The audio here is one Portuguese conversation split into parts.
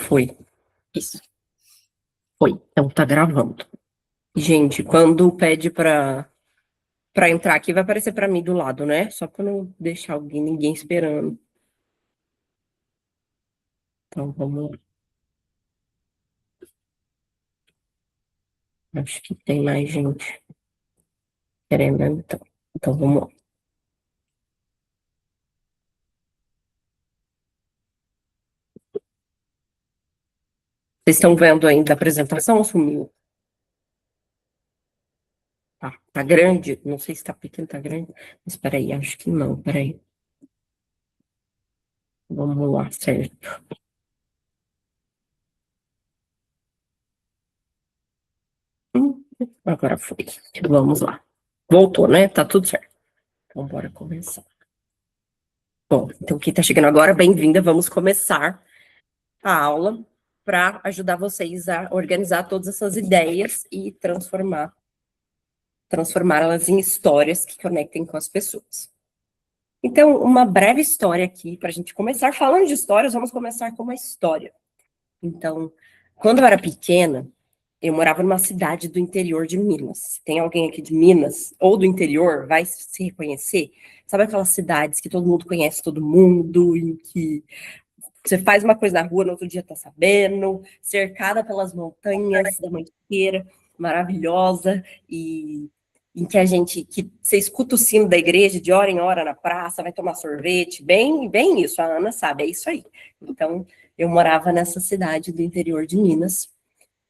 Foi. Isso. Foi. Então tá gravando. Gente, quando pede pra entrar aqui, vai aparecer pra mim do lado, né? Só pra não deixar ninguém esperando. Então vamos lá. Acho que tem mais gente querendo então. Então vamos lá. Vocês estão vendo ainda a apresentação ou sumiu? Tá grande? Não sei se tá pequeno, tá grande. Mas peraí, acho que não, peraí. Vamos lá, certo. Agora foi. Vamos lá. Voltou, né? Tá tudo certo. Então bora começar. Bom, então quem está chegando agora, bem-vinda. Vamos começar a aula para ajudar vocês a organizar todas essas ideias e transformá-las em histórias que conectem com as pessoas. Então, uma breve história aqui para a gente começar. Falando de histórias, vamos começar com uma história. Então, quando eu era pequena, eu morava numa cidade do interior de Minas. Tem alguém aqui de Minas ou do interior, vai se reconhecer? Sabe aquelas cidades que todo mundo conhece todo mundo, em que você faz uma coisa na rua, no outro dia tá sabendo, cercada pelas montanhas da Mantiqueira, maravilhosa, e em que que você escuta o sino da igreja de hora em hora na praça, vai tomar sorvete, bem isso, a Ana sabe, é isso aí. Então, eu morava nessa cidade do interior de Minas,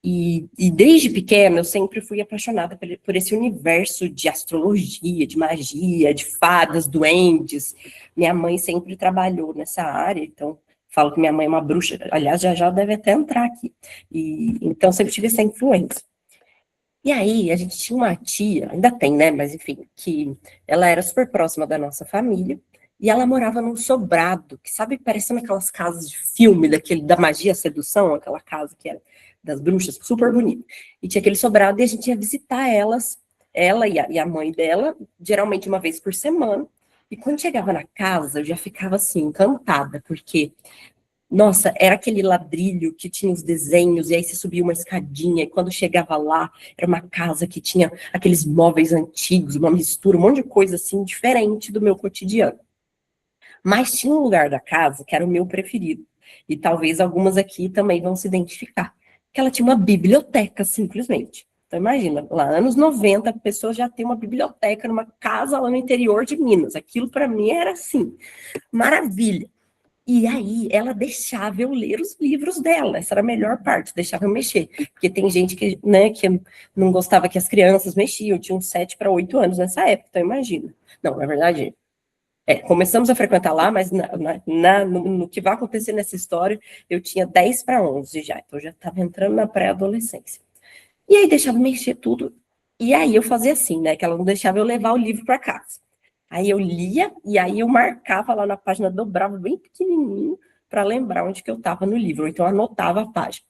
e desde pequena eu sempre fui apaixonada por esse universo de astrologia, de magia, de fadas, duendes. Minha mãe sempre trabalhou nessa área, então falo que minha mãe é uma bruxa. Aliás, já deve até entrar aqui. E então sempre tive essa influência. E aí a gente tinha uma tia, ainda tem, né? Mas enfim, que ela era super próxima da nossa família. E ela morava num sobrado, que sabe, parecendo aquelas casas de filme, da magia sedução, aquela casa que era das bruxas, super bonita. E tinha aquele sobrado e a gente ia visitar ela e a mãe dela, geralmente uma vez por semana. E quando chegava na casa, eu já ficava assim, encantada, porque nossa, era aquele ladrilho que tinha os desenhos, e aí você subia uma escadinha, e quando chegava lá, era uma casa que tinha aqueles móveis antigos, uma mistura, um monte de coisa assim, diferente do meu cotidiano. Mas tinha um lugar da casa que era o meu preferido, e talvez algumas aqui também vão se identificar, que ela tinha uma biblioteca, simplesmente. Então imagina, lá anos 90, a pessoa já tem uma biblioteca numa casa lá no interior de Minas. Aquilo para mim era assim, maravilha. E aí ela deixava eu ler os livros dela, essa era a melhor parte, deixava eu mexer. Porque tem gente que, né, que não gostava que as crianças mexiam, eu tinha uns 7 para 8 anos nessa época, então imagina. Não, na verdade, começamos a frequentar lá, mas no que vai acontecer nessa história, eu tinha 10 para 11 já, então eu já estava entrando na pré-adolescência. E aí deixava eu mexer tudo, e aí eu fazia assim, né, que ela não deixava eu levar o livro para casa. Aí eu lia e aí eu marcava lá na página, dobrava bem pequenininho para lembrar onde que eu estava no livro, ou então anotava a página.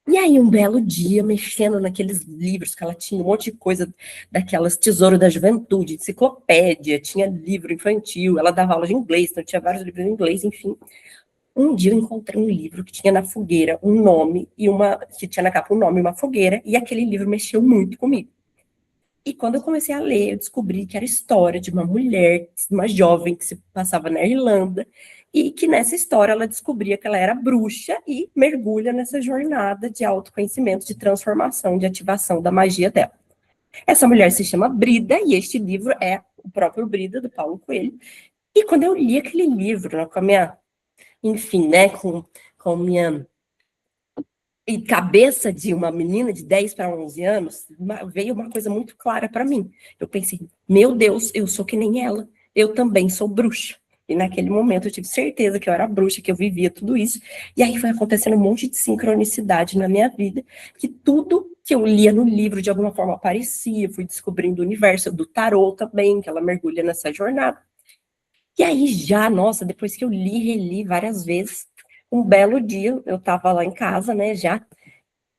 E aí um belo dia, mexendo naqueles livros que ela tinha, um monte de coisa daquelas Tesouro da Juventude, enciclopédia, tinha livro infantil, ela dava aula de inglês, então tinha vários livros em inglês, enfim. Um dia eu encontrei um livro que tinha na fogueira um nome que tinha na capa um nome e uma fogueira, e aquele livro mexeu muito comigo. E quando eu comecei a ler, eu descobri que era a história de uma mulher, uma jovem que se passava na Irlanda, e que nessa história ela descobria que ela era bruxa e mergulha nessa jornada de autoconhecimento, de transformação, de ativação da magia dela. Essa mulher se chama Brida, e este livro é o próprio Brida, do Paulo Coelho. E quando eu li aquele livro, né, com a minha, enfim, né, com minha e cabeça de uma menina de 10 para 11 anos, veio uma coisa muito clara para mim. Eu pensei, meu Deus, eu sou que nem ela, eu também sou bruxa. E naquele momento eu tive certeza que eu era bruxa, que eu vivia tudo isso. E aí foi acontecendo um monte de sincronicidade na minha vida, que tudo que eu lia no livro de alguma forma aparecia, fui descobrindo o universo do tarô também, que ela mergulha nessa jornada. E aí já, nossa, depois que eu li, reli várias vezes, um belo dia, eu estava lá em casa, né, já,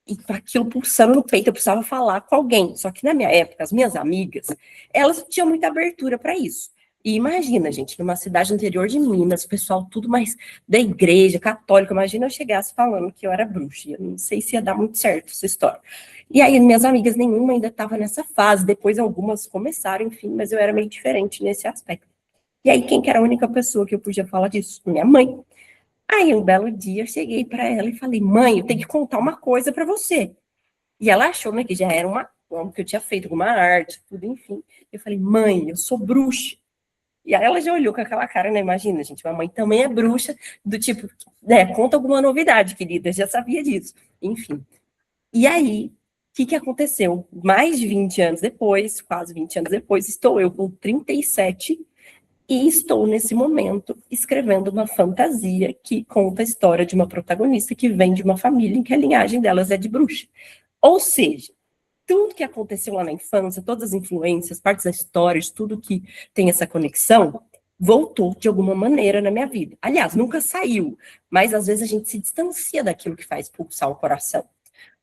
e com aquilo pulsando no peito, eu precisava falar com alguém. Só que na minha época, as minhas amigas, elas não tinham muita abertura para isso. E imagina, gente, numa cidade interior de Minas, o pessoal tudo mais da igreja, católica, imagina eu chegasse falando que eu era bruxa, eu não sei se ia dar muito certo essa história. E aí, minhas amigas, nenhuma ainda estava nessa fase, depois algumas começaram, enfim, mas eu era meio diferente nesse aspecto. E aí, quem que era a única pessoa que eu podia falar disso? Minha mãe. Aí, um belo dia, eu cheguei para ela e falei, mãe, eu tenho que contar uma coisa para você. E ela achou, né, que já era algo que eu tinha feito, alguma arte, tudo, enfim. Eu falei, mãe, eu sou bruxa. E aí ela já olhou com aquela cara, né? Imagina, gente, minha mãe também é bruxa, do tipo, né, conta alguma novidade, querida, já sabia disso. Enfim. E aí, o que aconteceu? Mais de 20 anos depois, quase 20 anos depois, estou eu com 37 e estou, nesse momento, escrevendo uma fantasia que conta a história de uma protagonista que vem de uma família em que a linhagem delas é de bruxa. Ou seja, tudo que aconteceu lá na infância, todas as influências, partes da história, de tudo que tem essa conexão, voltou de alguma maneira na minha vida. Aliás, nunca saiu, mas às vezes a gente se distancia daquilo que faz pulsar o coração,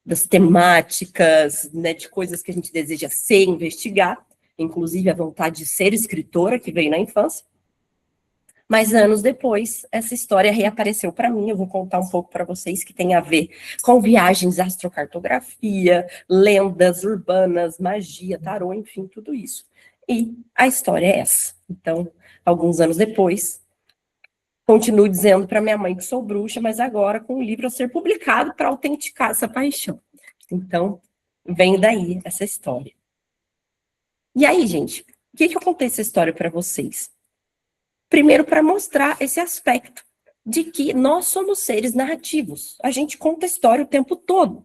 das temáticas, né, de coisas que a gente deseja ser, investigar, inclusive a vontade de ser escritora, que veio na infância. Mas anos depois, essa história reapareceu para mim. Eu vou contar um pouco para vocês que tem a ver com viagens, astrocartografia, lendas urbanas, magia, tarô, enfim, tudo isso. E a história é essa. Então, alguns anos depois, continuo dizendo para minha mãe que sou bruxa, mas agora com um livro a ser publicado para autenticar essa paixão. Então, vem daí essa história. E aí, gente, o que eu contei essa história para vocês? Primeiro, para mostrar esse aspecto de que nós somos seres narrativos. A gente conta história o tempo todo.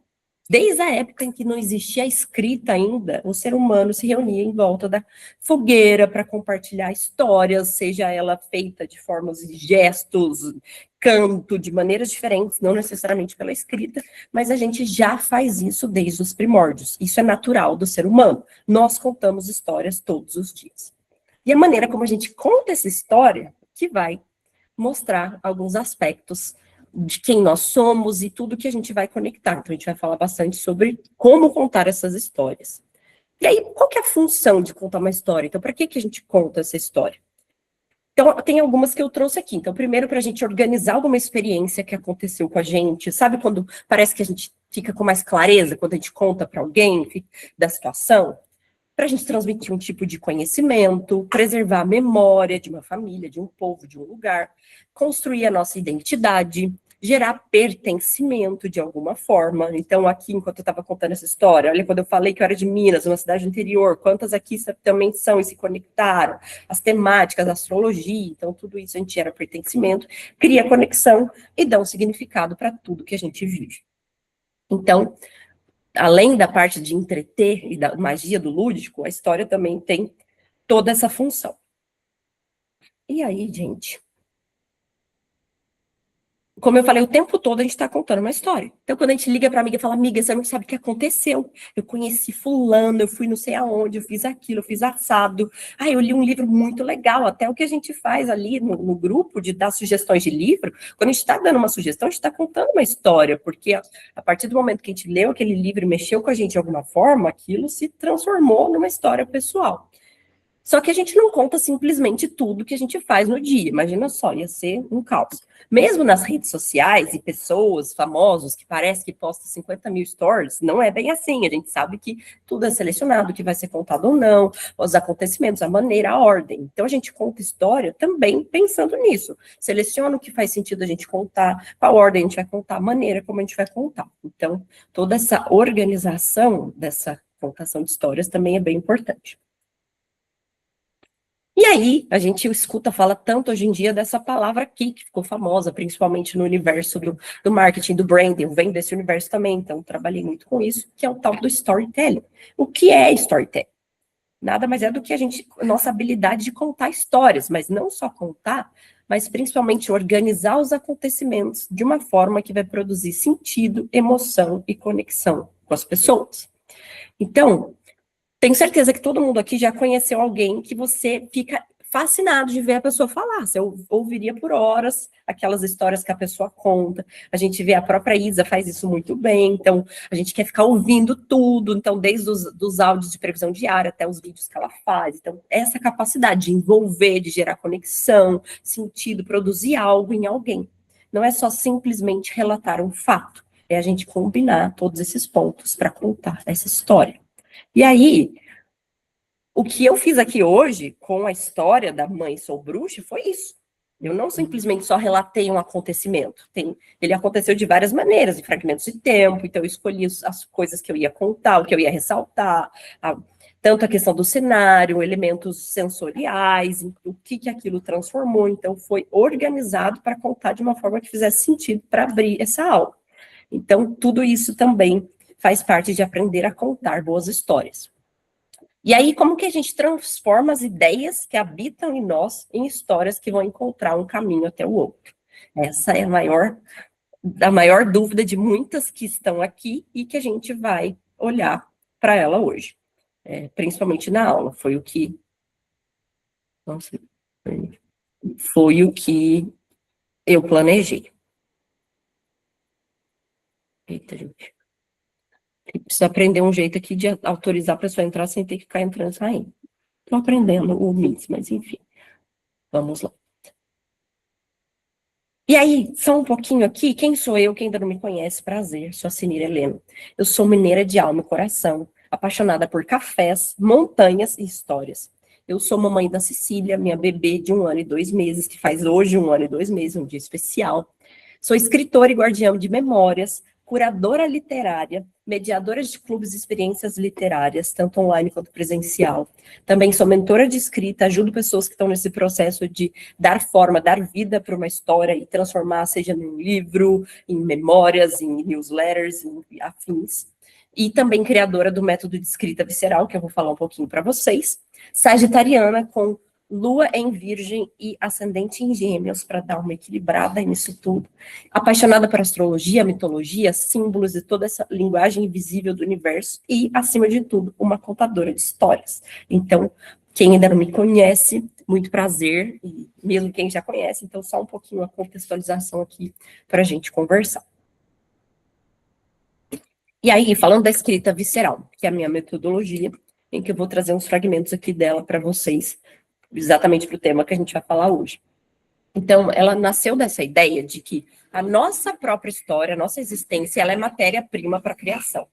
Desde a época em que não existia a escrita ainda, o ser humano se reunia em volta da fogueira para compartilhar histórias, seja ela feita de formas de gestos, canto, de maneiras diferentes, não necessariamente pela escrita, mas a gente já faz isso desde os primórdios. Isso é natural do ser humano. Nós contamos histórias todos os dias. E a maneira como a gente conta essa história que vai mostrar alguns aspectos de quem nós somos e tudo que a gente vai conectar. Então, a gente vai falar bastante sobre como contar essas histórias. E aí, qual que é a função de contar uma história? Então, para que a gente conta essa história? Então, tem algumas que eu trouxe aqui. Então, primeiro, para a gente organizar alguma experiência que aconteceu com a gente. Sabe quando parece que a gente fica com mais clareza quando a gente conta para alguém da situação? Para a gente transmitir um tipo de conhecimento, preservar a memória de uma família, de um povo, de um lugar, construir a nossa identidade, gerar pertencimento de alguma forma. Então, aqui, enquanto eu estava contando essa história, olha, quando eu falei que eu era de Minas, uma cidade interior, quantas aqui também são e se conectaram, as temáticas, a astrologia, então tudo isso a gente gera pertencimento, cria conexão e dá um significado para tudo que a gente vive. Então, além da parte de entreter e da magia do lúdico, a história também tem toda essa função. E aí, gente, como eu falei, o tempo todo a gente está contando uma história. Então, quando a gente liga para a amiga e fala, amiga, você não sabe o que aconteceu. Eu conheci fulano, eu fui não sei aonde, eu fiz aquilo, eu fiz assado. Ah, eu li um livro muito legal. Até o que a gente faz ali no grupo de dar sugestões de livro, quando a gente está dando uma sugestão, a gente está contando uma história, porque a partir do momento que a gente leu aquele livro e mexeu com a gente de alguma forma, aquilo se transformou numa história pessoal. Só que a gente não conta simplesmente tudo que a gente faz no dia. Imagina só, ia ser um caos. Mesmo nas redes sociais e pessoas famosos que parece que postam 50 mil stories, não é bem assim. A gente sabe que tudo é selecionado, que vai ser contado ou não, os acontecimentos, a maneira, a ordem. Então a gente conta história também pensando nisso. Seleciona o que faz sentido a gente contar, qual ordem a gente vai contar, a maneira como a gente vai contar. Então, toda essa organização dessa contação de histórias também é bem importante. E aí, a gente escuta, fala tanto hoje em dia dessa palavra aqui, que ficou famosa, principalmente no universo do marketing, do branding, vem desse universo também, então trabalhei muito com isso, que é o tal do storytelling. O que é storytelling? Nada mais é do que nossa habilidade de contar histórias, mas não só contar, mas principalmente organizar os acontecimentos de uma forma que vai produzir sentido, emoção e conexão com as pessoas. Então, tenho certeza que todo mundo aqui já conheceu alguém que você fica fascinado de ver a pessoa falar. Você ouviria por horas aquelas histórias que a pessoa conta. A gente vê a própria Isa faz isso muito bem, então a gente quer ficar ouvindo tudo, então desde os áudios de previsão diária até os vídeos que ela faz. Então, essa capacidade de envolver, de gerar conexão, sentido, produzir algo em alguém. Não é só simplesmente relatar um fato, é a gente combinar todos esses pontos para contar essa história. E aí, o que eu fiz aqui hoje, com a história da Mãe Sou Bruxa, foi isso. Eu não simplesmente só relatei um acontecimento. Ele aconteceu de várias maneiras, em fragmentos de tempo, então eu escolhi as coisas que eu ia contar, o que eu ia ressaltar, tanto a questão do cenário, elementos sensoriais, o que aquilo transformou. Então, foi organizado para contar de uma forma que fizesse sentido para abrir essa aula. Então, tudo isso também faz parte de aprender a contar boas histórias. E aí, como que a gente transforma as ideias que habitam em nós em histórias que vão encontrar um caminho até o outro? Essa é a maior dúvida de muitas que estão aqui e que a gente vai olhar para ela hoje. Principalmente na aula, foi o que... Nossa, foi o que eu planejei. Eita, gente. Preciso aprender um jeito aqui de autorizar a pessoa a entrar sem ter que ficar entrando e saindo. Estou aprendendo o Meets, mas enfim. Vamos lá. E aí, só um pouquinho aqui, quem sou eu, quem ainda não me conhece, prazer, sou a Cinira Helena. Eu sou mineira de alma e coração, apaixonada por cafés, montanhas e histórias. Eu sou mamãe da Cecília, minha bebê de 1 ano e 2 meses, que faz hoje 1 ano e 2 meses, um dia especial. Sou escritora e guardiã de memórias, curadora literária, mediadora de clubes e experiências literárias, tanto online quanto presencial. Também sou mentora de escrita, ajudo pessoas que estão nesse processo de dar forma, dar vida para uma história e transformar, seja num livro, em memórias, em newsletters, em afins. E também criadora do método de escrita visceral, que eu vou falar um pouquinho para vocês. Sagitariana com Lua em Virgem e Ascendente em Gêmeos, para dar uma equilibrada nisso tudo. Apaixonada por astrologia, mitologia, símbolos e toda essa linguagem invisível do universo. E, acima de tudo, uma contadora de histórias. Então, quem ainda não me conhece, muito prazer, e mesmo quem já conhece, então só um pouquinho a contextualização aqui para a gente conversar. E aí, falando da escrita visceral, que é a minha metodologia, em que eu vou trazer uns fragmentos aqui dela para vocês, exatamente para o tema que a gente vai falar hoje. Então, ela nasceu dessa ideia de que a nossa própria história, a nossa existência, ela é matéria-prima para a criação.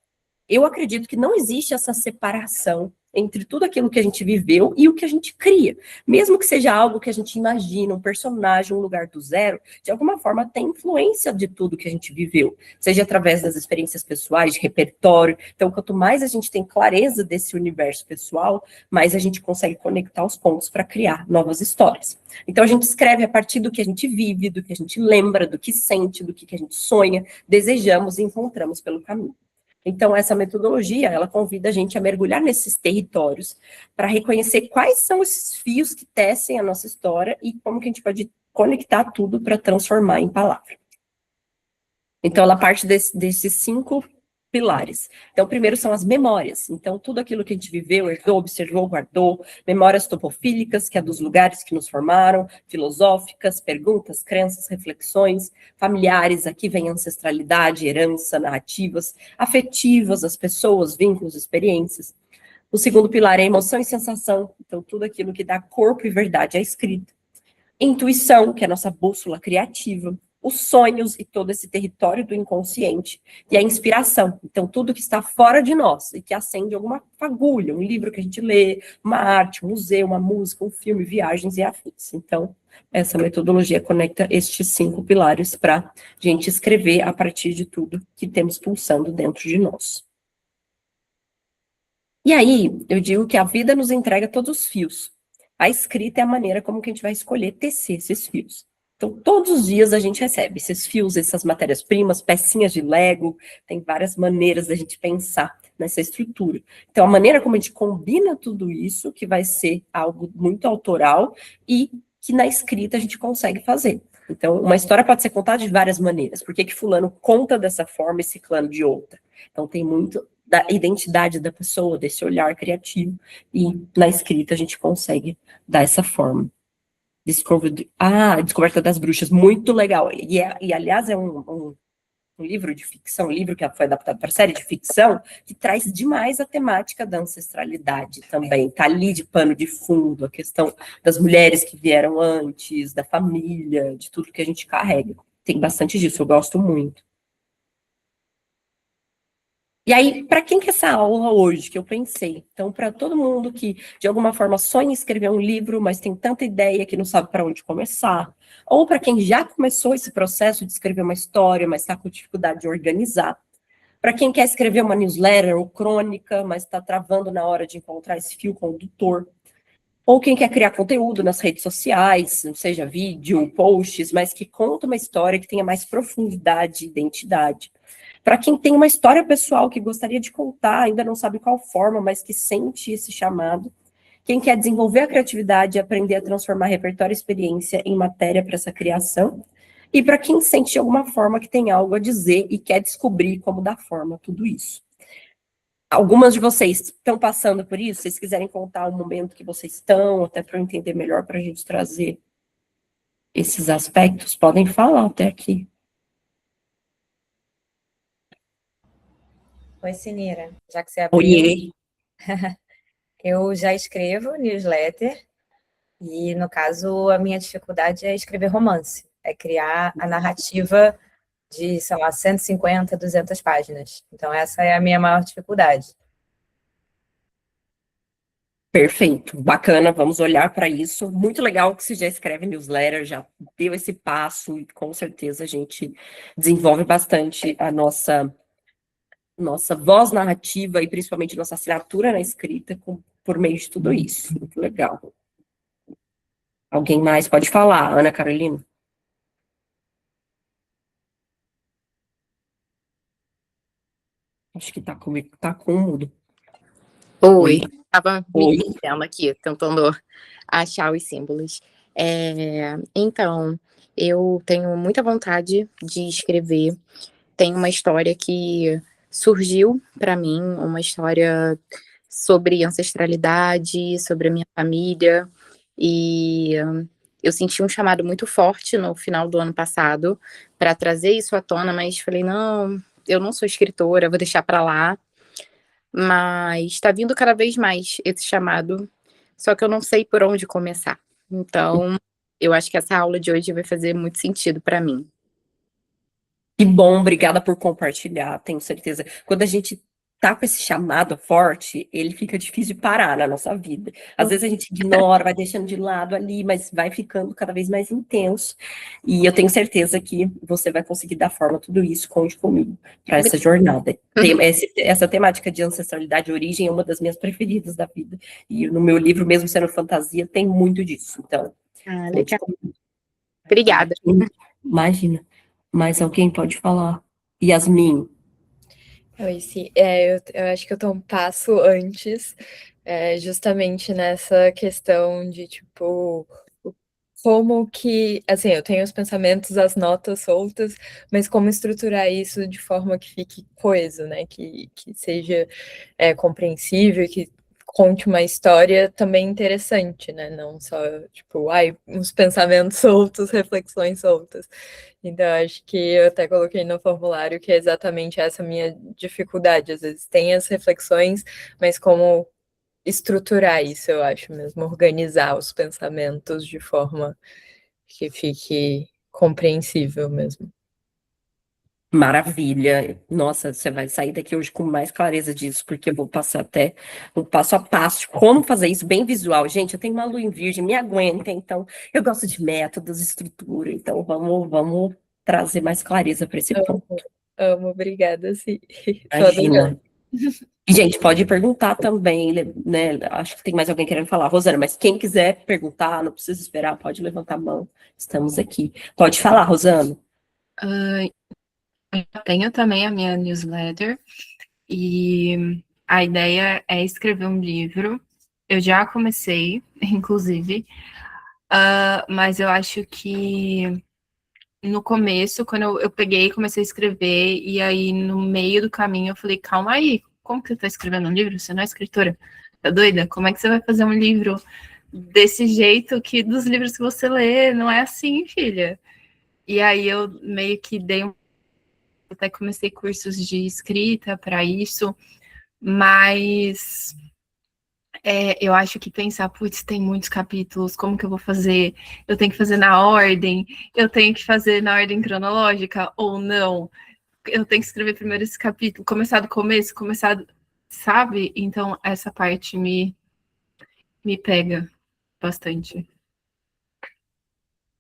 Eu acredito que não existe essa separação entre tudo aquilo que a gente viveu e o que a gente cria. Mesmo que seja algo que a gente imagina, um personagem, um lugar do zero, de alguma forma tem influência de tudo que a gente viveu, seja através das experiências pessoais, de repertório. Então, quanto mais a gente tem clareza desse universo pessoal, mais a gente consegue conectar os pontos para criar novas histórias. Então, a gente escreve a partir do que a gente vive, do que a gente lembra, do que sente, do que a gente sonha, desejamos e encontramos pelo caminho. Então, essa metodologia, ela convida a gente a mergulhar nesses territórios para reconhecer quais são esses fios que tecem a nossa história e como que a gente pode conectar tudo para transformar em palavra. Então, ela parte desses 5 pilares. Então, primeiro são as memórias. Então, tudo aquilo que a gente viveu, herdou, observou, guardou. Memórias topofílicas, que é dos lugares que nos formaram. Filosóficas, perguntas, crenças, reflexões. Familiares, aqui vem ancestralidade, herança, narrativas. Afetivas, as pessoas, vínculos, experiências. O segundo pilar é emoção e sensação. Então, tudo aquilo que dá corpo e verdade à escrita. Intuição, que é a nossa bússola criativa. Os sonhos e todo esse território do inconsciente, e a inspiração, então tudo que está fora de nós, e que acende alguma fagulha, um livro que a gente lê, uma arte, um museu, uma música, um filme, viagens e afins. Então, essa metodologia conecta estes 5 pilares para a gente escrever a partir de tudo que temos pulsando dentro de nós. E aí, eu digo que a vida nos entrega todos os fios. A escrita é a maneira como que a gente vai escolher tecer esses fios. Então, todos os dias a gente recebe esses fios, essas matérias-primas, pecinhas de Lego, tem várias maneiras da gente pensar nessa estrutura. Então, a maneira como a gente combina tudo isso, que vai ser algo muito autoral e que na escrita a gente consegue fazer. Então, uma história pode ser contada de várias maneiras. Por que que fulano conta dessa forma e ciclano de outra? Então, tem muito da identidade da pessoa, desse olhar criativo, e na escrita a gente consegue dar essa forma. Descoberta das Bruxas, muito legal. E aliás, é um livro de ficção, um livro que foi adaptado para série de ficção, que traz demais a temática da ancestralidade também. Está ali de pano de fundo, a questão das mulheres que vieram antes, da família, de tudo que a gente carrega. Tem bastante disso, eu gosto muito. E aí, para quem que é essa aula hoje, que eu pensei? Então, para todo mundo que, de alguma forma, sonha em escrever um livro, mas tem tanta ideia que não sabe para onde começar. Ou para quem já começou esse processo de escrever uma história, mas está com dificuldade de organizar. Para quem quer escrever uma newsletter ou crônica, mas está travando na hora de encontrar esse fio condutor. Ou quem quer criar conteúdo nas redes sociais, seja vídeo, posts, mas que conta uma história que tenha mais profundidade e identidade. Para quem tem uma história pessoal que gostaria de contar, ainda não sabe qual forma, mas que sente esse chamado. Quem quer desenvolver a criatividade e aprender a transformar repertório e experiência em matéria para essa criação. E para quem sente de alguma forma que tem algo a dizer e quer descobrir como dar forma a tudo isso. Algumas de vocês estão passando por isso? Se vocês quiserem contar o momento que vocês estão, até para eu entender melhor, para a gente trazer esses aspectos, podem falar até aqui. Oi, Cineira. Já que você abriu, Oiê. Eu já escrevo newsletter e, no caso, a minha dificuldade é escrever romance, é criar a narrativa de, sei lá, 150, 200 páginas. Então, essa é a minha maior dificuldade. Perfeito, bacana, vamos olhar para isso. Muito legal que você já escreve newsletter, já deu esse passo e com certeza a gente desenvolve bastante a nossa voz narrativa e principalmente nossa assinatura na escrita por meio de tudo isso. Muito legal. Alguém mais pode falar, Ana Carolina? Acho que tá comigo, tá com o mudo. Oi, estava me Oi. vendo aqui, tentando achar os símbolos. Então, eu tenho muita vontade de escrever. Tem uma história que surgiu para mim, uma história sobre ancestralidade, sobre a minha família, e eu senti um chamado muito forte no final do ano passado para trazer isso à tona, mas falei, não, eu não sou escritora, vou deixar para lá. Mas está vindo cada vez mais esse chamado, só que eu não sei por onde começar. Então, eu acho que essa aula de hoje vai fazer muito sentido para mim. Que bom, obrigada por compartilhar, tenho certeza. Quando a gente tá com esse chamado forte, ele fica difícil de parar na nossa vida. Às vezes a gente ignora, vai deixando de lado ali, mas vai ficando cada vez mais intenso. E eu tenho certeza que você vai conseguir dar forma a tudo isso, conte comigo, para essa jornada. Essa temática de ancestralidade e origem é uma das minhas preferidas da vida. E no meu livro, mesmo sendo fantasia, tem muito disso. Então, legal. Obrigada. Imagina. Mais alguém pode falar? Yasmin. Oi, sim. Eu acho que eu tô um passo antes, justamente nessa questão de, tipo, como que, assim, eu tenho os pensamentos, as notas soltas, mas como estruturar isso de forma que fique coeso, né? Que seja compreensível, que conte uma história também interessante, né? Não só, tipo, uns pensamentos soltos, reflexões soltas. Então, acho que eu até coloquei no formulário que é exatamente essa minha dificuldade. Às vezes tem as reflexões, mas como estruturar isso, eu acho mesmo, organizar os pensamentos de forma que fique compreensível mesmo. Maravilha. Nossa, você vai sair daqui hoje com mais clareza disso, porque eu vou passar até um passo a passo de como fazer isso bem visual. Gente, eu tenho uma lua em virgem, me aguenta, então eu gosto de métodos, estrutura, então vamos trazer mais clareza para esse ponto. Amo, obrigada, sim. Imagina. E, gente, pode perguntar também, né? Acho que tem mais alguém querendo falar. Rosana, mas quem quiser perguntar, não precisa esperar, pode levantar a mão. Estamos aqui. Pode falar, Rosana. Eu tenho também a minha newsletter e a ideia é escrever um livro. Eu já comecei, inclusive, mas eu acho que no começo, quando eu peguei e comecei a escrever, e aí no meio do caminho eu falei, calma aí, como que você tá escrevendo um livro? Você não é escritora? Tá doida? Como é que você vai fazer um livro desse jeito que dos livros que você lê? Não é assim, filha. E aí eu meio que até comecei cursos de escrita para isso, mas eu acho que pensar, putz, tem muitos capítulos, como que eu vou fazer? Eu tenho que fazer na ordem, eu tenho que fazer na ordem cronológica ou não? Eu tenho que escrever primeiro esse capítulo, começar do começo, sabe? Então, essa parte me pega bastante.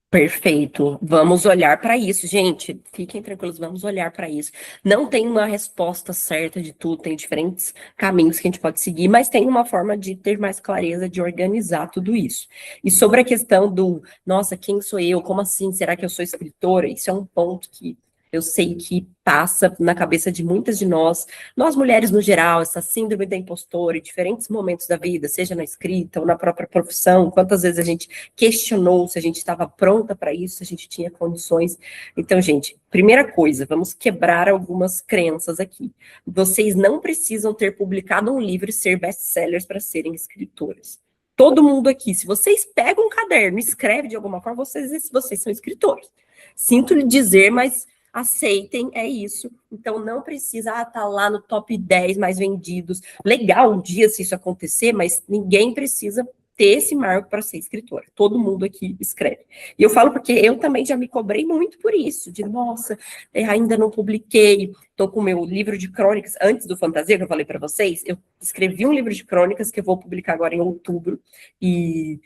Perfeito. Vamos olhar para isso, gente. Fiquem tranquilos, vamos olhar para isso. Não tem uma resposta certa de tudo, tem diferentes caminhos que a gente pode seguir, mas tem uma forma de ter mais clareza, de organizar tudo isso. E sobre a questão do, nossa, quem sou eu? Como assim? Será que eu sou escritora? Isso é um ponto que eu sei que passa na cabeça de muitas de nós mulheres no geral, essa síndrome da impostora em diferentes momentos da vida, seja na escrita ou na própria profissão, quantas vezes a gente questionou se a gente estava pronta para isso, se a gente tinha condições. Então, gente, primeira coisa, vamos quebrar algumas crenças aqui. Vocês não precisam ter publicado um livro e ser best-sellers para serem escritoras. Todo mundo aqui, se vocês pegam um caderno e escrevem de alguma forma, vocês são escritores. Sinto lhe dizer, mas aceitem, é isso. Então, não precisa estar lá no top 10 mais vendidos. Legal um dia se isso acontecer, mas ninguém precisa ter esse marco para ser escritora. Todo mundo aqui escreve. E eu falo porque eu também já me cobrei muito por isso, de, nossa, ainda não publiquei, estou com o meu livro de crônicas, antes do Fantasia, que eu falei para vocês, eu escrevi um livro de crônicas que eu vou publicar agora em outubro, e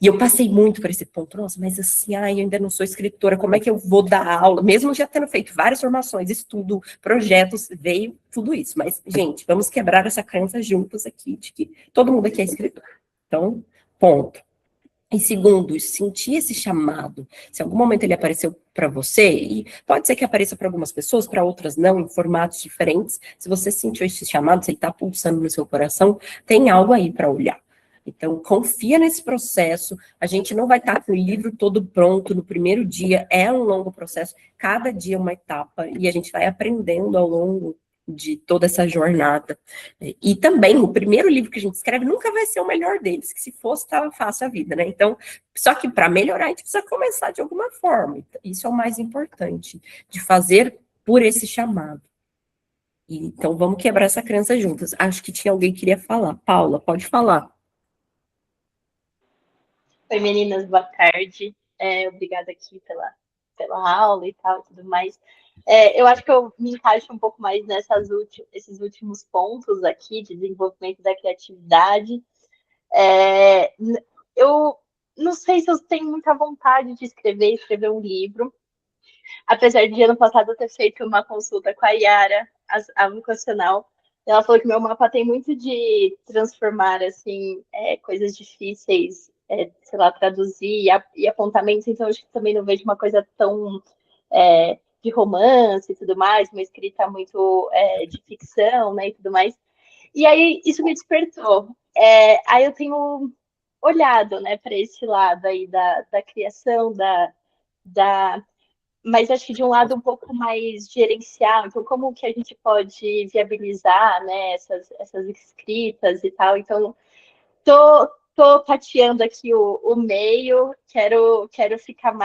eu passei muito por esse ponto, nossa, mas assim, eu ainda não sou escritora, como é que eu vou dar aula? Mesmo já tendo feito várias formações, estudo, projetos, veio tudo isso. Mas, gente, vamos quebrar essa crença juntos aqui, de que todo mundo aqui é escritor. Então, ponto. E segundo, sentir esse chamado. Se em algum momento ele apareceu para você, e pode ser que apareça para algumas pessoas, para outras não, em formatos diferentes, se você sentiu esse chamado, se ele está pulsando no seu coração, tem algo aí para olhar. Então, confia nesse processo. A gente não vai estar com o livro todo pronto no primeiro dia. É um longo processo. Cada dia é uma etapa. E a gente vai aprendendo ao longo de toda essa jornada. E também, o primeiro livro que a gente escreve nunca vai ser o melhor deles, que se fosse, estava fácil a vida, né? Então, só que para melhorar, a gente precisa começar de alguma forma. Isso é o mais importante, de fazer por esse chamado. Então, vamos quebrar essa crença juntas. Acho que tinha alguém que queria falar. Paula, pode falar. Oi, meninas, boa tarde. Obrigada aqui pela aula e tal, tudo mais. Eu acho que eu me encaixo um pouco mais esses últimos pontos aqui de desenvolvimento da criatividade. Eu não sei se eu tenho muita vontade de escrever um livro, apesar de ano passado eu ter feito uma consulta com a Yara, a vocacional. Ela falou que meu mapa tem muito de transformar assim coisas difíceis, sei lá, traduzir e apontamentos, então eu acho que também não vejo uma coisa tão de romance e tudo mais, uma escrita muito de ficção, né, e tudo mais. E aí isso me despertou. Aí eu tenho olhado, né, para esse lado aí da criação, mas acho que de um lado um pouco mais gerencial, então como que a gente pode viabilizar, né, essas escritas e tal, então tô tateando aqui o meio, quero ficar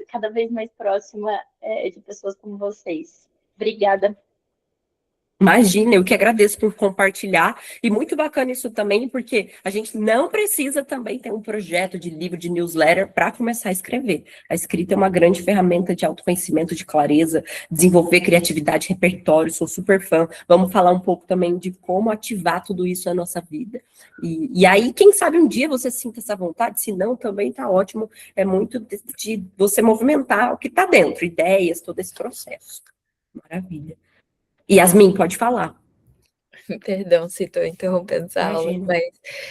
cada vez mais próxima de pessoas como vocês. Obrigada. Imagina, eu que agradeço por compartilhar, e muito bacana isso também, porque a gente não precisa também ter um projeto de livro, de newsletter, para começar a escrever. A escrita é uma grande ferramenta de autoconhecimento, de clareza, desenvolver criatividade, repertório, sou super fã. Vamos falar um pouco também de como ativar tudo isso na nossa vida. E aí, quem sabe um dia você sinta essa vontade, se não, também tá ótimo, é muito de você movimentar o que está dentro, ideias, todo esse processo. Maravilha. Yasmin, pode falar. Perdão se estou interrompendo essa aula, Imagina. mas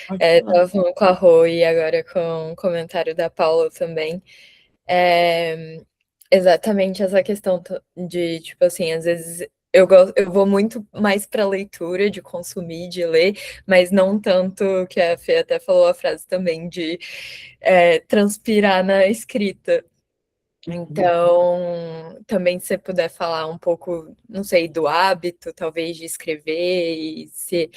Pode falar. estava falando com a Rô e agora com o comentário da Paula também. Exatamente essa questão de, tipo assim, às vezes eu vou muito mais para leitura, de consumir, de ler, mas não tanto, que a Fê até falou a frase também, de transpirar na escrita. Então, também se você puder falar um pouco, não sei, do hábito, talvez, de escrever, e se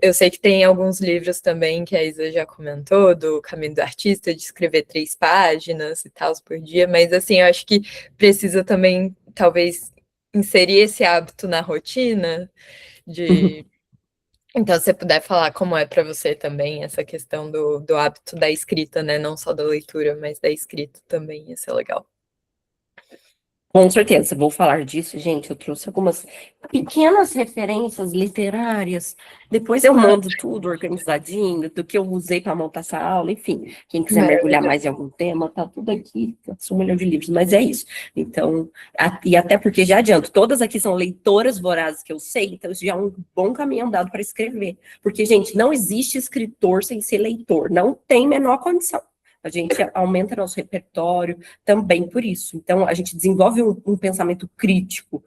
eu sei que tem alguns livros também que a Isa já comentou, do Caminho do Artista, de escrever 3 páginas e tal por dia, mas assim, eu acho que precisa também, talvez, inserir esse hábito na rotina de. Então, se você puder falar como é para você também essa questão do hábito da escrita, né? Não só da leitura, mas da escrita também, ia ser legal. Com certeza, vou falar disso, gente. Eu trouxe algumas pequenas referências literárias. Depois eu mando tudo organizadinho, do que eu usei para montar essa aula, enfim. Quem quiser mergulhar mais em algum tema, tá tudo aqui. São 1 milhão de livros, mas é isso. Então, e até porque já adianto, todas aqui são leitoras vorazes que eu sei, então isso já é um bom caminho andado para escrever. Porque, gente, não existe escritor sem ser leitor. Não tem menor condição. A gente aumenta nosso repertório também por isso. Então, a gente desenvolve um pensamento crítico,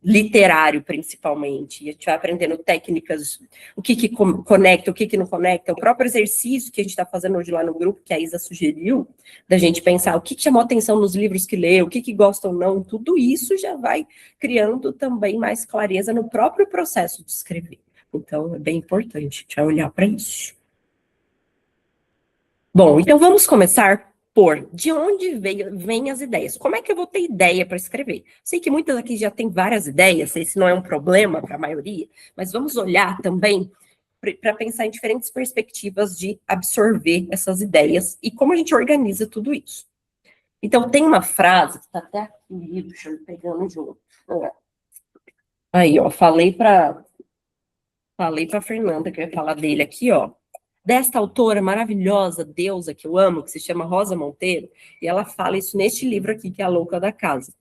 literário, principalmente. E a gente vai aprendendo técnicas, o que conecta, o que não conecta. O próprio exercício que a gente está fazendo hoje lá no grupo, que a Isa sugeriu, da gente pensar o que chamou atenção nos livros que leu, o que gosta ou não, tudo isso já vai criando também mais clareza no próprio processo de escrever. Então, é bem importante a gente olhar para isso. Bom, então vamos começar por de onde vêm as ideias. Como é que eu vou ter ideia para escrever? Sei que muitas aqui já têm várias ideias, esse não é um problema para a maioria, mas vamos olhar também para pensar em diferentes perspectivas de absorver essas ideias e como a gente organiza tudo isso. Então, tem uma frase que está até aqui no livro, deixa eu pegando junto. Aí, ó, falei para Fernanda, que eu ia falar dele aqui, ó. Desta autora maravilhosa, deusa, que eu amo, que se chama Rosa Monteiro, e ela fala isso neste livro aqui, que é A Louca da Casa.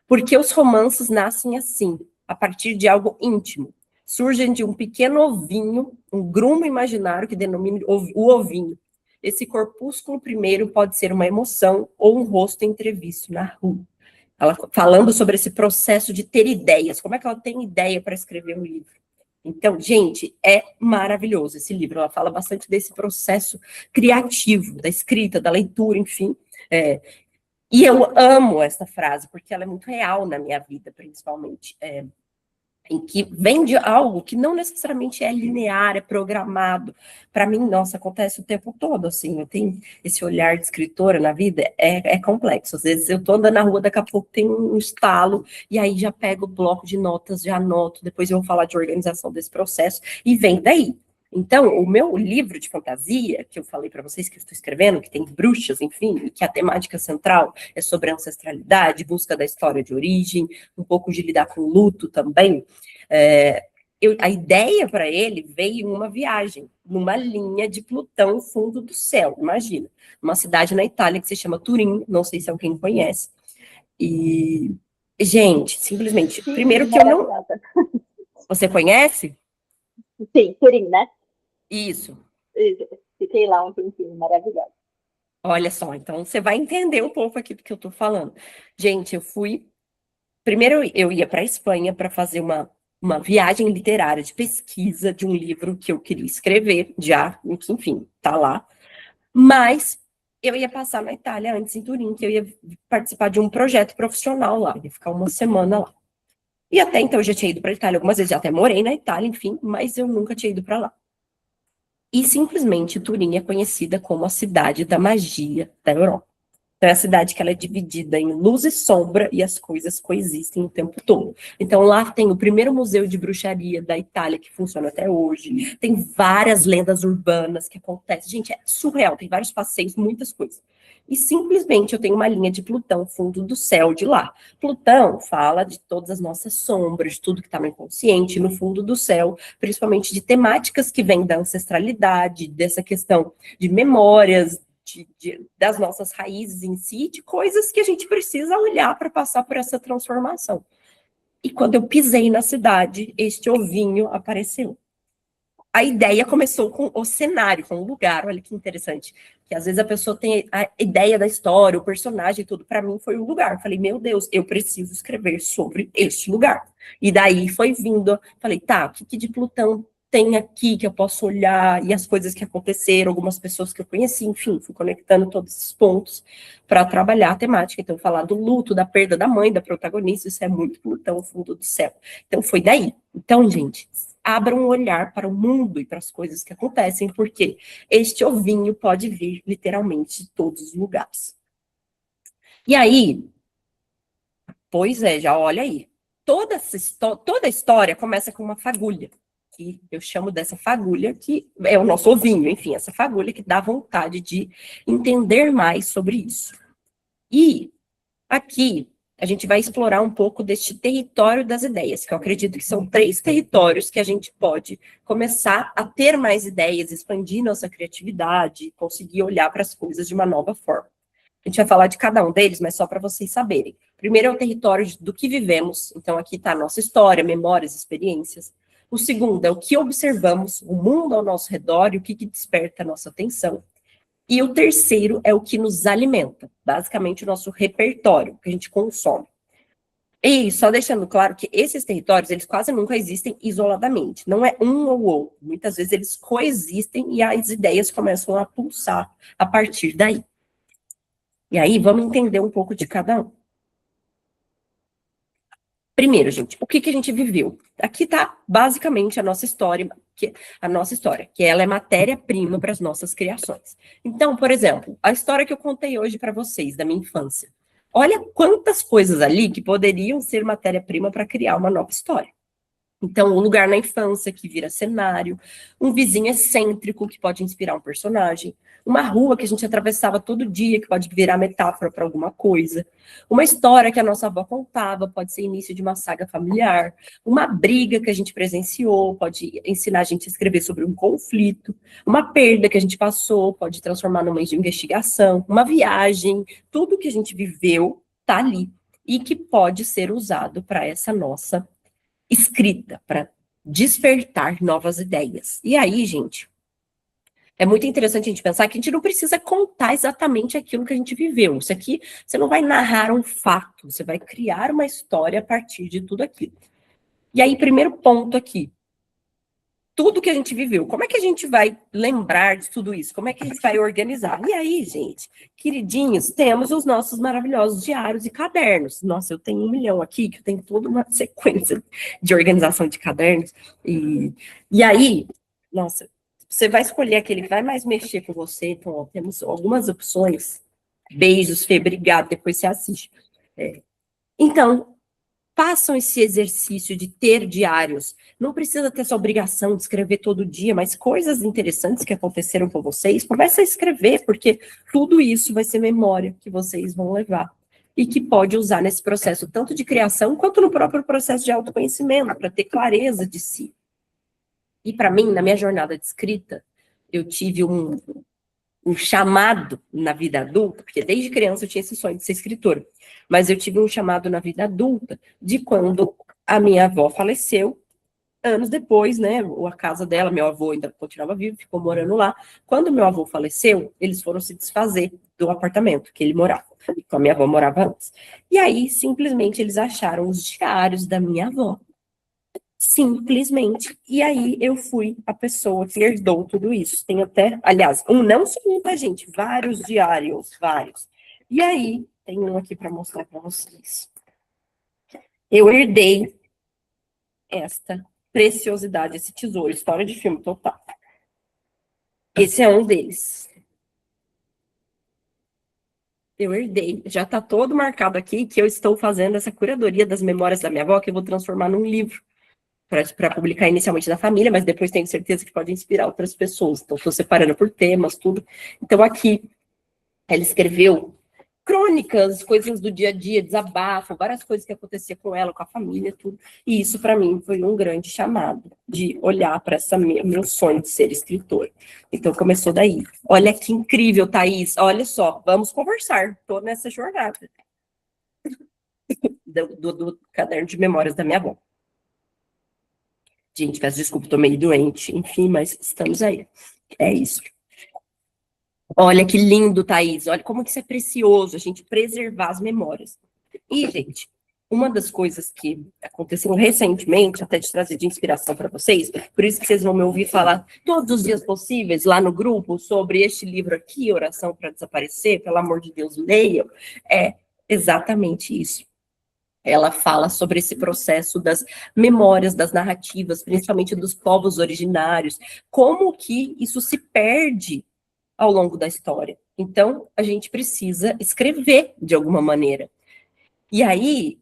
Porque os romances nascem assim, a partir de algo íntimo. Surgem de um pequeno ovinho, um grumo imaginário que denomina o ovinho. Esse corpúsculo primeiro pode ser uma emoção ou um rosto entrevisto na rua. Ela falando sobre esse processo de ter ideias, como é que ela tem ideia para escrever um livro. Então, gente, é maravilhoso esse livro. Ela fala bastante desse processo criativo, da escrita, da leitura, enfim. E eu amo essa frase, porque ela é muito real na minha vida, principalmente. Em que vem de algo que não necessariamente é linear, é programado. Para mim, nossa, acontece o tempo todo, assim, eu tenho esse olhar de escritora na vida, é complexo. Às vezes eu tô andando na rua, daqui a pouco tem um estalo, e aí já pego o bloco de notas, já anoto, depois eu vou falar de organização desse processo, e vem daí. Então, o meu livro de fantasia, que eu falei para vocês que eu estou escrevendo, que tem bruxas, enfim, e que a temática central é sobre ancestralidade, busca da história de origem, um pouco de lidar com luto também, a ideia para ele veio em uma viagem, numa linha de Plutão fundo do céu, imagina, uma cidade na Itália que se chama Turim, não sei se alguém conhece, e, gente, simplesmente, Sim, primeiro que eu não... Você conhece? Sim, Turim, né? Isso. Fiquei lá um tempinho, maravilhoso. Olha só, então você vai entender um pouco aqui do que eu tô falando. Gente, eu fui... Primeiro eu ia para a Espanha para fazer uma viagem literária de pesquisa de um livro que eu queria escrever, já, enfim, tá lá. Mas eu ia passar na Itália antes, em Turim, que eu ia participar de um projeto profissional lá, ia ficar uma semana lá. E até então eu já tinha ido para a Itália algumas vezes, já até morei na Itália, enfim, mas eu nunca tinha ido para lá. E simplesmente Turim é conhecida como a cidade da magia da Europa. Então, é a cidade que ela é dividida em luz e sombra e as coisas coexistem o tempo todo. Então, lá tem o primeiro museu de bruxaria da Itália, que funciona até hoje. Tem várias lendas urbanas que acontecem. Gente, é surreal, tem vários passeios, muitas coisas. E simplesmente eu tenho uma linha de Plutão, fundo do céu de lá. Plutão fala de todas as nossas sombras, de tudo que está no inconsciente, no fundo do céu, principalmente de temáticas que vêm da ancestralidade, dessa questão de memórias, das nossas raízes em si, de coisas que a gente precisa olhar para passar por essa transformação. E quando eu pisei na cidade, este ovinho apareceu. A ideia começou com o cenário, com o lugar, olha que interessante, que às vezes a pessoa tem a ideia da história, o personagem e tudo, para mim foi o lugar. Falei, meu Deus, eu preciso escrever sobre este lugar. E daí foi vindo, falei, tá, o que de Plutão tem aqui que eu posso olhar, e as coisas que aconteceram, algumas pessoas que eu conheci, enfim, fui conectando todos esses pontos para trabalhar a temática. Então, falar do luto, da perda da mãe, da protagonista, isso é muito Plutão, fundo do céu. Então, foi daí. Então, gente, abram um olhar para o mundo e para as coisas que acontecem, porque este ovinho pode vir, literalmente, de todos os lugares. E aí, pois é, já olha aí. Toda a história começa com uma fagulha, que eu chamo dessa fagulha, que é o nosso ovinho, enfim, essa fagulha que dá vontade de entender mais sobre isso. E aqui a gente vai explorar um pouco deste território das ideias, que eu acredito que são 3 territórios que a gente pode começar a ter mais ideias, expandir nossa criatividade, conseguir olhar para as coisas de uma nova forma. A gente vai falar de cada um deles, mas só para vocês saberem. Primeiro é o território do que vivemos, então aqui está a nossa história, memórias, experiências. O segundo é o que observamos, o mundo ao nosso redor e o que desperta a nossa atenção. E o terceiro é o que nos alimenta, basicamente o nosso repertório, que a gente consome. E só deixando claro que esses territórios, eles quase nunca existem isoladamente, não é um ou outro. Muitas vezes eles coexistem e as ideias começam a pulsar a partir daí. E aí, vamos entender um pouco de cada um. Primeiro, gente, o que a gente viveu? Aqui está, basicamente, a nossa história, que ela é matéria-prima para as nossas criações. Então, por exemplo, a história que eu contei hoje para vocês, da minha infância. Olha quantas coisas ali que poderiam ser matéria-prima para criar uma nova história. Então, um lugar na infância que vira cenário, um vizinho excêntrico que pode inspirar um personagem, uma rua que a gente atravessava todo dia que pode virar metáfora para alguma coisa, uma história que a nossa avó contava pode ser início de uma saga familiar, uma briga que a gente presenciou pode ensinar a gente a escrever sobre um conflito, uma perda que a gente passou pode transformar numa investigação, uma viagem, tudo que a gente viveu está ali e que pode ser usado para essa nossa escrita, para despertar novas ideias. E aí, gente, é muito interessante a gente pensar que a gente não precisa contar exatamente aquilo que a gente viveu. Isso aqui, você não vai narrar um fato, você vai criar uma história a partir de tudo aquilo. E aí, primeiro ponto aqui, tudo que a gente viveu, como é que a gente vai lembrar de tudo isso? Como é que a gente vai organizar? E aí, gente, queridinhos, temos os nossos maravilhosos diários e cadernos. Nossa, eu tenho 1 milhão aqui, que eu tenho toda uma sequência de organização de cadernos. E aí, nossa, você vai escolher aquele que vai mais mexer com você. Então, ó, temos algumas opções. Beijos, Fê, obrigado, depois você assiste. Então, façam esse exercício de ter diários. Não precisa ter essa obrigação de escrever todo dia, mas coisas interessantes que aconteceram com vocês, comece a escrever, porque tudo isso vai ser memória que vocês vão levar. E que pode usar nesse processo, tanto de criação, quanto no próprio processo de autoconhecimento, para ter clareza de si. E para mim, na minha jornada de escrita, eu tive um chamado na vida adulta, porque desde criança eu tinha esse sonho de ser escritora, mas eu tive um chamado na vida adulta de quando a minha avó faleceu, anos depois, né, a casa dela, meu avô ainda continuava vivo, ficou morando lá. Quando meu avô faleceu, eles foram se desfazer do apartamento que ele morava, a minha avó morava antes. E aí, simplesmente, eles acharam os diários da minha avó. Simplesmente. E aí eu fui a pessoa que herdou tudo isso. Tem até, aliás, não só um, tá, gente? Vários diários, vários. E aí, tem um aqui para mostrar para vocês. Eu herdei esta preciosidade, esse tesouro, história de filme total. Esse é um deles. Eu herdei, já está todo marcado aqui que eu estou fazendo essa curadoria das memórias da minha avó, que eu vou transformar num livro. Para publicar inicialmente na família, mas depois tenho certeza que pode inspirar outras pessoas. Então, estou separando por temas, tudo. Então, aqui, ela escreveu crônicas, coisas do dia a dia, desabafo, várias coisas que acontecia com ela, com a família, tudo. E isso, para mim, foi um grande chamado de olhar para meu sonho de ser escritora. Então, começou daí. Olha que incrível, Thaís. Olha só, vamos conversar. Estou nessa jornada do caderno de memórias da minha avó. Gente, peço desculpa, tô meio doente, enfim, mas estamos aí. É isso. Olha que lindo, Thaís. Olha como que isso é precioso, a gente preservar as memórias. E, gente, uma das coisas que aconteceram recentemente, até de trazer de inspiração para vocês, por isso que vocês vão me ouvir falar todos os dias possíveis lá no grupo sobre este livro aqui, Oração para Desaparecer, pelo amor de Deus, leiam, é exatamente isso. Ela fala sobre esse processo das memórias, das narrativas, principalmente dos povos originários, como que isso se perde ao longo da história. Então, a gente precisa escrever de alguma maneira. E aí,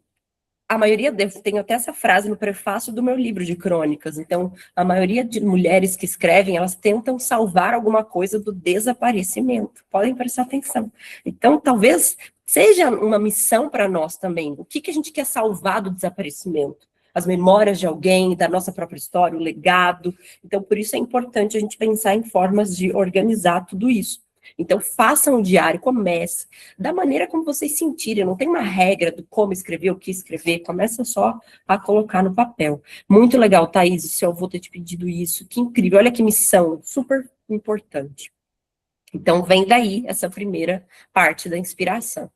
a maioria, tenho até essa frase no prefácio do meu livro de crônicas, então, a maioria de mulheres que escrevem, elas tentam salvar alguma coisa do desaparecimento. Podem prestar atenção. Então, talvez seja uma missão para nós também. O que a gente quer salvar do desaparecimento? As memórias de alguém, da nossa própria história, o legado. Então, por isso é importante a gente pensar em formas de organizar tudo isso. Então, façam um diário, comece, da maneira como vocês sentirem, não tem uma regra do como escrever, o que escrever, começa só a colocar no papel. Muito legal, Thaís, o seu avô ter te pedido isso, que incrível, olha que missão, super importante. Então, vem daí essa primeira parte da inspiração.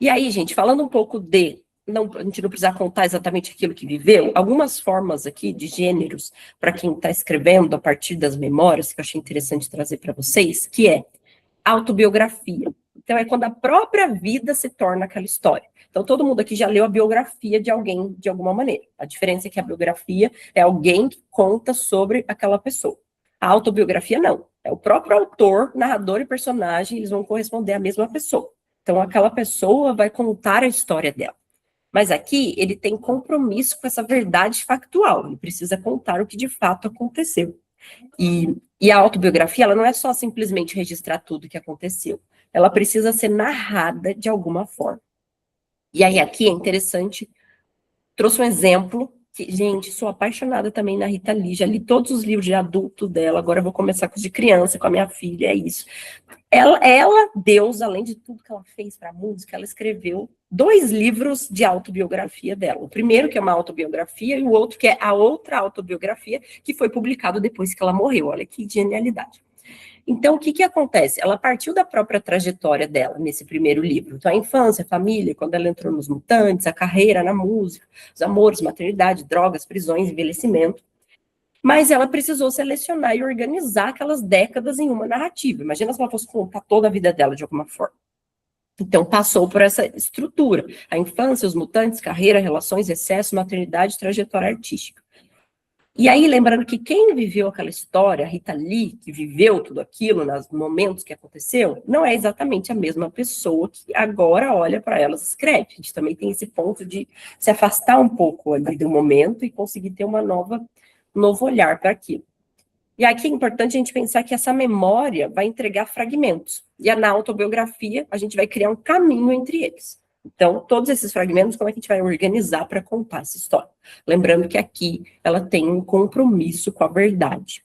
E aí, gente, falando um pouco a gente não precisa contar exatamente aquilo que viveu, algumas formas aqui de gêneros, para quem está escrevendo a partir das memórias, que eu achei interessante trazer para vocês, que é autobiografia. Então, é quando a própria vida se torna aquela história. Então, todo mundo aqui já leu a biografia de alguém, de alguma maneira. A diferença é que a biografia é alguém que conta sobre aquela pessoa. A autobiografia, não. É o próprio autor, narrador e personagem, eles vão corresponder à mesma pessoa. Então, aquela pessoa vai contar a história dela. Mas aqui, ele tem compromisso com essa verdade factual. Ele precisa contar o que de fato aconteceu. E a autobiografia, ela não é só simplesmente registrar tudo o que aconteceu. Ela precisa ser narrada de alguma forma. E aí, aqui é interessante, trouxe um exemplo, que, gente, sou apaixonada também na Rita Lee, já li todos os livros de adulto dela, agora eu vou começar com os de criança, com a minha filha, é isso. Ela, Deus, além de tudo que ela fez para a música, ela escreveu 2 livros de autobiografia dela. O primeiro, que é uma autobiografia, e o outro, que é a outra autobiografia, que foi publicado depois que ela morreu. Olha que genialidade. Então, o que acontece? Ela partiu da própria trajetória dela nesse primeiro livro. Então, a infância, a família, quando ela entrou nos Mutantes, a carreira na música, os amores, maternidade, drogas, prisões, envelhecimento. Mas ela precisou selecionar e organizar aquelas décadas em uma narrativa. Imagina se ela fosse contar toda a vida dela de alguma forma. Então, passou por essa estrutura. A infância, os mutantes, carreira, relações, excesso, maternidade, trajetória artística. E aí, lembrando que quem viveu aquela história, a Rita Lee, que viveu tudo aquilo nos momentos que aconteceu, não é exatamente a mesma pessoa que agora olha para elas e escreve. A gente também tem esse ponto de se afastar um pouco ali do momento e conseguir ter um novo olhar para aquilo. E aqui é importante a gente pensar que essa memória vai entregar fragmentos. E na autobiografia, a gente vai criar um caminho entre eles. Então, todos esses fragmentos, como é que a gente vai organizar para contar essa história? Lembrando que aqui ela tem um compromisso com a verdade.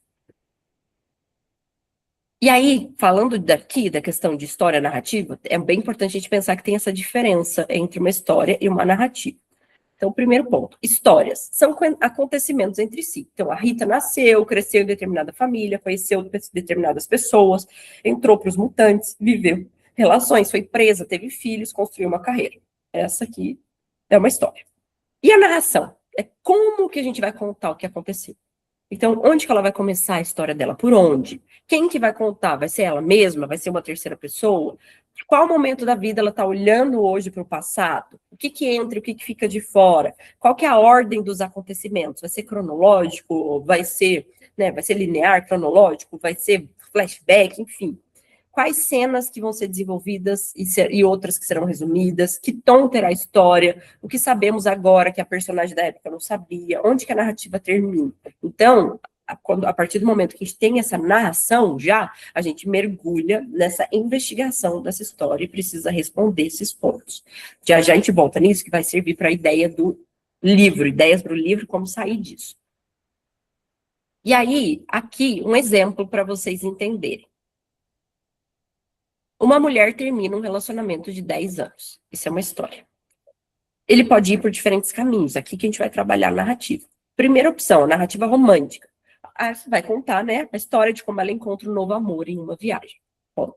E aí, falando daqui da questão de história narrativa, é bem importante a gente pensar que tem essa diferença entre uma história e uma narrativa. Então, primeiro ponto, histórias são acontecimentos entre si. Então, a Rita nasceu, cresceu em determinada família, conheceu determinadas pessoas, entrou para os mutantes, viveu relações, foi presa, teve filhos, construiu uma carreira. Essa aqui é uma história. E a narração? É como que a gente vai contar o que aconteceu. Então, onde que ela vai começar a história dela? Por onde? Quem que vai contar? Vai ser ela mesma? Vai ser uma terceira pessoa? Qual momento da vida ela está olhando hoje para o passado? O que entra e o que fica de fora? Qual que é a ordem dos acontecimentos? Vai ser cronológico? Vai ser linear, cronológico? Vai ser flashback? Enfim. Quais cenas que vão ser desenvolvidas e outras que serão resumidas? Que tom terá a história? O que sabemos agora que a personagem da época não sabia? Onde que a narrativa termina? Então, a partir do momento que a gente tem essa narração, a gente mergulha nessa investigação dessa história e precisa responder esses pontos. Já a gente volta nisso, que vai servir para a ideia do livro, ideias para o livro, como sair disso. E aí, aqui, um exemplo para vocês entenderem. Uma mulher termina um relacionamento de 10 anos. Isso é uma história. Ele pode ir por diferentes caminhos. Aqui que a gente vai trabalhar a narrativa. Primeira opção, a narrativa romântica. Você vai contar, a história de como ela encontra um novo amor em uma viagem. Bom.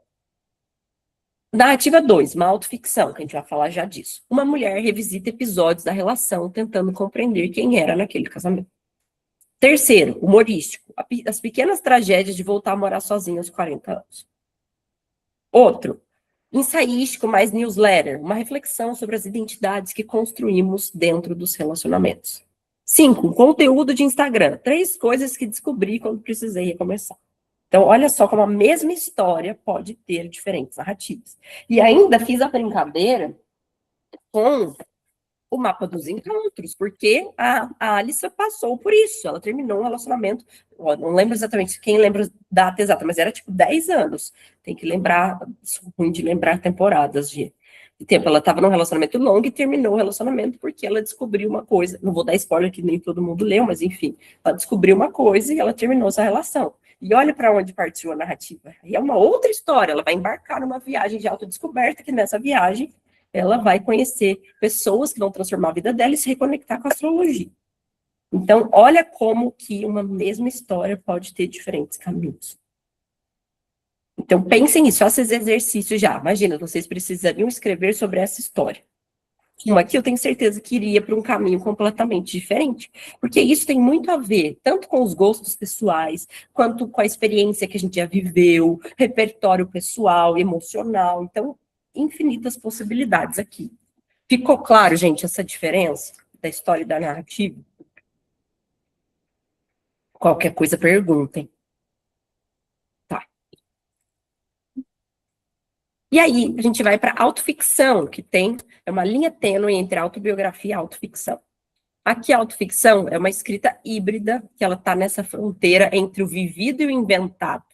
Narrativa 2, uma autoficção, que a gente vai falar já disso. Uma mulher revisita episódios da relação, tentando compreender quem era naquele casamento. Terceiro, humorístico, as pequenas tragédias de voltar a morar sozinha aos 40 anos. Outro, ensaístico, mais newsletter, uma reflexão sobre as identidades que construímos dentro dos relacionamentos. 5, conteúdo de Instagram, 3 coisas que descobri quando precisei recomeçar. Então, olha só como a mesma história pode ter diferentes narrativas. E ainda fiz a brincadeira com o mapa dos encontros, porque a Alissa passou por isso. Ela terminou um relacionamento, não lembro exatamente, quem lembra a data exata, mas era tipo 10 anos. Tem que lembrar, sou ruim de lembrar temporadas de tempo. Ela estava num relacionamento longo e terminou o relacionamento porque ela descobriu uma coisa. Não vou dar spoiler que nem todo mundo leu, mas enfim, ela descobriu uma coisa e ela terminou essa relação. E olha para onde partiu a narrativa. E é uma outra história, ela vai embarcar numa viagem de autodescoberta, que nessa viagem ela vai conhecer pessoas que vão transformar a vida dela e se reconectar com a astrologia. Então, olha como que uma mesma história pode ter diferentes caminhos. Então, pensem nisso, façam esse exercício já. Imagina, vocês precisariam escrever sobre essa história. Uma aqui eu tenho certeza que iria para um caminho completamente diferente, porque isso tem muito a ver, tanto com os gostos pessoais, quanto com a experiência que a gente já viveu, repertório pessoal, emocional, então, infinitas possibilidades aqui. Ficou claro, gente, essa diferença da história e da narrativa? Qualquer coisa, perguntem. Tá. E aí, a gente vai para autoficção, que é uma linha tênue entre autobiografia e autoficção. Aqui, a autoficção é uma escrita híbrida, que ela está nessa fronteira entre o vivido e o inventado.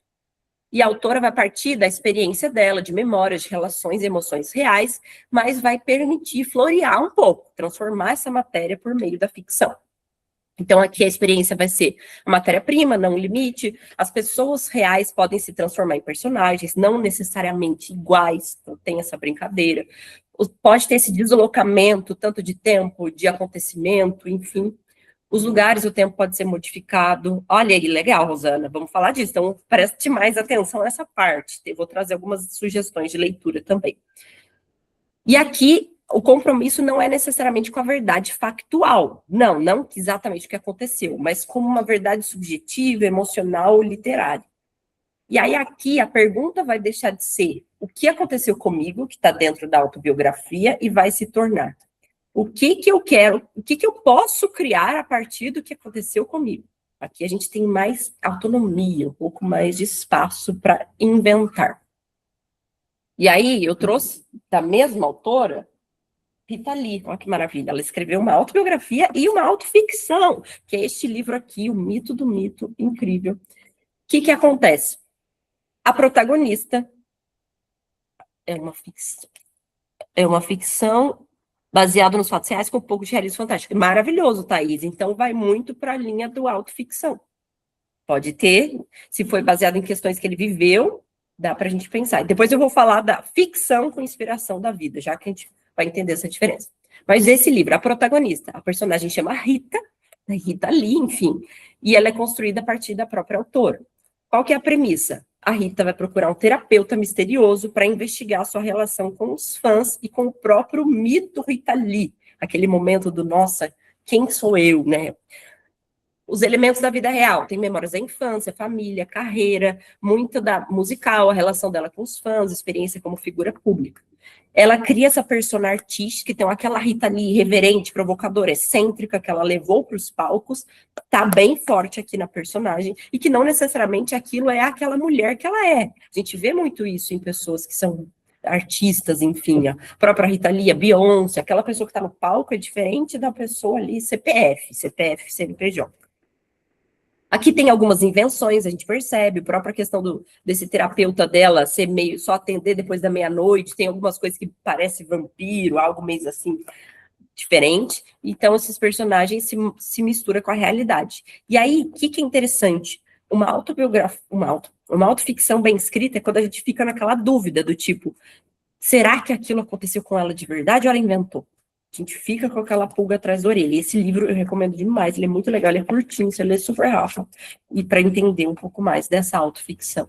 E a autora vai partir da experiência dela, de memórias, de relações e emoções reais, mas vai permitir florear um pouco, transformar essa matéria por meio da ficção. Então, aqui a experiência vai ser a matéria-prima, não o limite. As pessoas reais podem se transformar em personagens, não necessariamente iguais, então tem essa brincadeira. Pode ter esse deslocamento, tanto de tempo, de acontecimento, enfim. Os lugares, o tempo pode ser modificado. Olha aí, legal, Rosana, vamos falar disso. Então, preste mais atenção nessa parte. Eu vou trazer algumas sugestões de leitura também. E aqui, o compromisso não é necessariamente com a verdade factual. Não exatamente o que aconteceu, mas como uma verdade subjetiva, emocional, literária. E aí, aqui, a pergunta vai deixar de ser o que aconteceu comigo, que está dentro da autobiografia, e vai se tornar o que eu quero, o que eu posso criar a partir do que aconteceu comigo. Aqui a gente tem mais autonomia, um pouco mais de espaço para inventar. E aí eu trouxe da mesma autora, Rita Lee, olha que maravilha, ela escreveu uma autobiografia e uma autoficção, que é este livro aqui, O Mito do Mito, incrível. O que acontece? A protagonista é uma ficção baseado nos fatos reais com um pouco de realismo fantástico. Maravilhoso, Thaís. Então, vai muito para a linha do autoficção. Pode ter, se foi baseado em questões que ele viveu, dá para a gente pensar. Depois eu vou falar da ficção com inspiração da vida, já que a gente vai entender essa diferença. Mas esse livro, a protagonista, a personagem chama Rita Lee, enfim, e ela é construída a partir da própria autora. Qual que é a premissa? A Rita vai procurar um terapeuta misterioso para investigar sua relação com os fãs e com o próprio mito Rita Lee. Aquele momento do, nossa, quem sou eu, né? Os elementos da vida real. Tem memórias da infância, família, carreira, muito da musical, a relação dela com os fãs, experiência como figura pública. Ela cria essa persona artística, então aquela Rita Lee irreverente, provocadora, excêntrica, que ela levou para os palcos, tá bem forte aqui na personagem, e que não necessariamente aquilo é aquela mulher que ela é. A gente vê muito isso em pessoas que são artistas, enfim, a própria Rita Lee, a Beyoncé, aquela pessoa que está no palco é diferente da pessoa ali, CPF, CNPJ. Aqui tem algumas invenções, a gente percebe, a própria questão desse terapeuta dela ser meio só atender depois da meia-noite, tem algumas coisas que parece vampiro, algo meio assim, diferente. Então, esses personagens se misturam com a realidade. E aí, o que é interessante? Uma autobiografia, uma autoficção bem escrita é quando a gente fica naquela dúvida do tipo, será que aquilo aconteceu com ela de verdade ou ela inventou? A gente fica com aquela pulga atrás da orelha. E esse livro eu recomendo demais, ele é muito legal, ele é curtinho, você lê super rápido, e para entender um pouco mais dessa autoficção.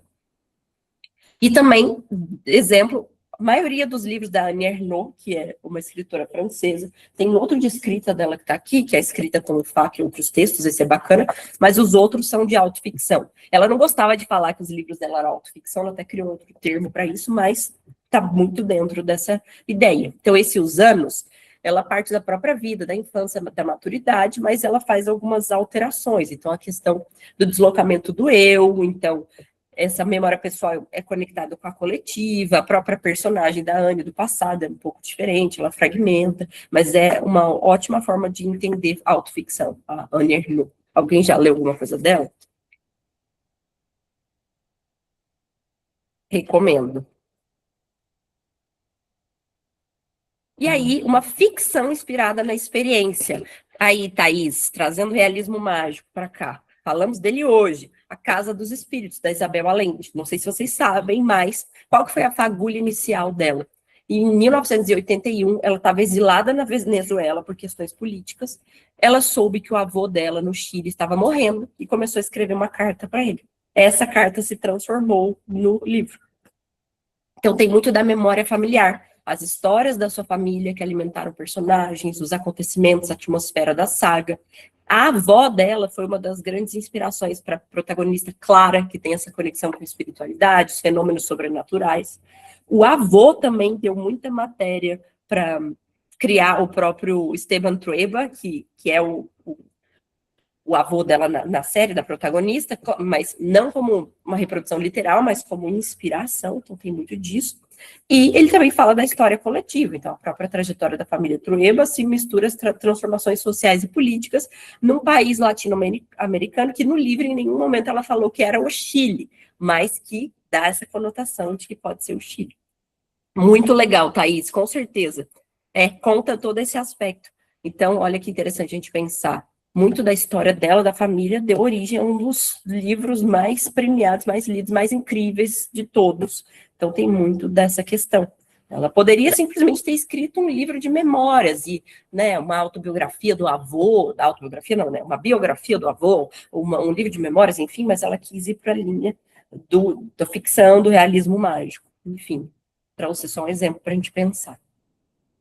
E também, exemplo, maioria dos livros da Annie Ernaux, que é uma escritora francesa, tem outro de escrita dela que está aqui, que é escrita com o FAQ e outros textos, esse é bacana, mas os outros são de autoficção. Ela não gostava de falar que os livros dela eram autoficção, ela até criou outro termo para isso, mas está muito dentro dessa ideia. Então, Os Anos, ela parte da própria vida, da infância, da maturidade, mas ela faz algumas alterações. Então, a questão do deslocamento do eu, então, essa memória pessoal é conectada com a coletiva, a própria personagem da Anne do passado é um pouco diferente, ela fragmenta, mas é uma ótima forma de entender a autoficção, a Anne Ernaux. Alguém já leu alguma coisa dela? Recomendo. E aí, uma ficção inspirada na experiência. Aí, Thaís, trazendo realismo mágico para cá. Falamos dele hoje, A Casa dos Espíritos, da Isabel Allende. Não sei se vocês sabem, mas qual que foi a fagulha inicial dela? Em 1981, ela estava exilada na Venezuela por questões políticas. Ela soube que o avô dela, no Chile, estava morrendo e começou a escrever uma carta para ele. Essa carta se transformou no livro. Então, tem muito da memória familiar. As histórias da sua família que alimentaram personagens, os acontecimentos, a atmosfera da saga. A avó dela foi uma das grandes inspirações para a protagonista Clara, que tem essa conexão com a espiritualidade, os fenômenos sobrenaturais. O avô também deu muita matéria para criar o próprio Esteban Trueba, que é o avô dela na série, da protagonista, mas não como uma reprodução literal, mas como inspiração, então tem muito disso. E ele também fala da história coletiva, então a própria trajetória da família Trueba se mistura às transformações sociais e políticas num país latino-americano que no livro em nenhum momento ela falou que era o Chile, mas que dá essa conotação de que pode ser o Chile. Muito legal, Thaís, com certeza. Conta todo esse aspecto. Então, olha que interessante a gente pensar. Muito da história dela, da família, deu origem a um dos livros mais premiados, mais lidos, mais incríveis de todos. Então, tem muito dessa questão. Ela poderia simplesmente ter escrito um livro de memórias e, né, uma autobiografia do avô, autobiografia não, né, uma biografia do avô, um livro de memórias, enfim, mas ela quis ir para a linha da ficção, do realismo mágico. Enfim, trouxe só um exemplo para a gente pensar.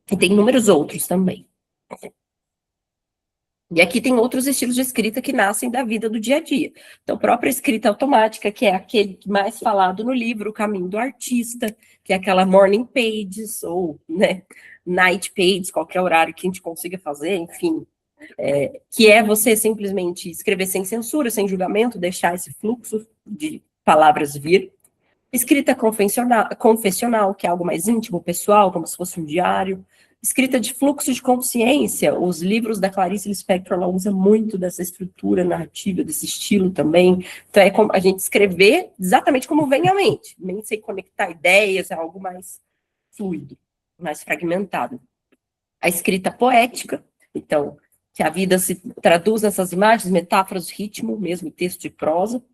E tem inúmeros outros também. E aqui tem outros estilos de escrita que nascem da vida do dia a dia. Então, a própria escrita automática, que é aquele mais falado no livro, O Caminho do Artista, que é aquela morning pages, ou, né, night pages, qualquer horário que a gente consiga fazer, enfim. Que é você simplesmente escrever sem censura, sem julgamento, deixar esse fluxo de palavras vir. Escrita confessional, que é algo mais íntimo, pessoal, como se fosse um diário. Escrita de fluxo de consciência, os livros da Clarice Lispector, ela usa muito dessa estrutura narrativa, desse estilo também. Então, é como a gente escrever exatamente como vem à mente, nem sem conectar ideias, é algo mais fluido, mais fragmentado. A escrita poética, então, que a vida se traduz nessas imagens, metáforas, ritmo, mesmo texto de prosa.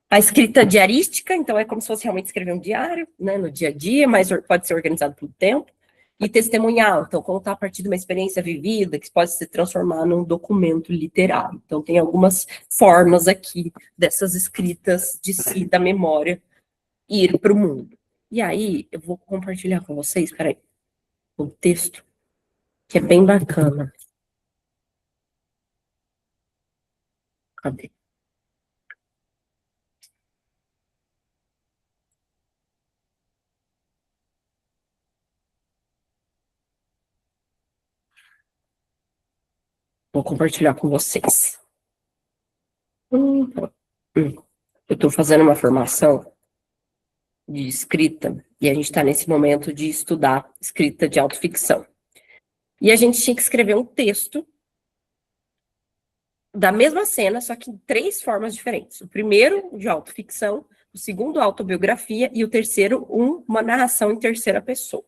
A escrita diarística, então, é como se fosse realmente escrever um diário, né, no dia a dia, mas pode ser organizado pelo tempo. E testemunhal, então contar a partir de uma experiência vivida, que pode se transformar num documento literário. Então tem algumas formas aqui dessas escritas de si, da memória, ir para o mundo. E aí, eu vou compartilhar com vocês, peraí, um texto que é bem bacana. Cadê? Vou compartilhar com vocês. Eu estou fazendo uma formação de escrita, e a gente está nesse momento de estudar escrita de autoficção. E a gente tinha que escrever um texto da mesma cena, só que em 3 formas diferentes. O primeiro, de autoficção, o segundo, autobiografia, e o terceiro, uma narração em terceira pessoa.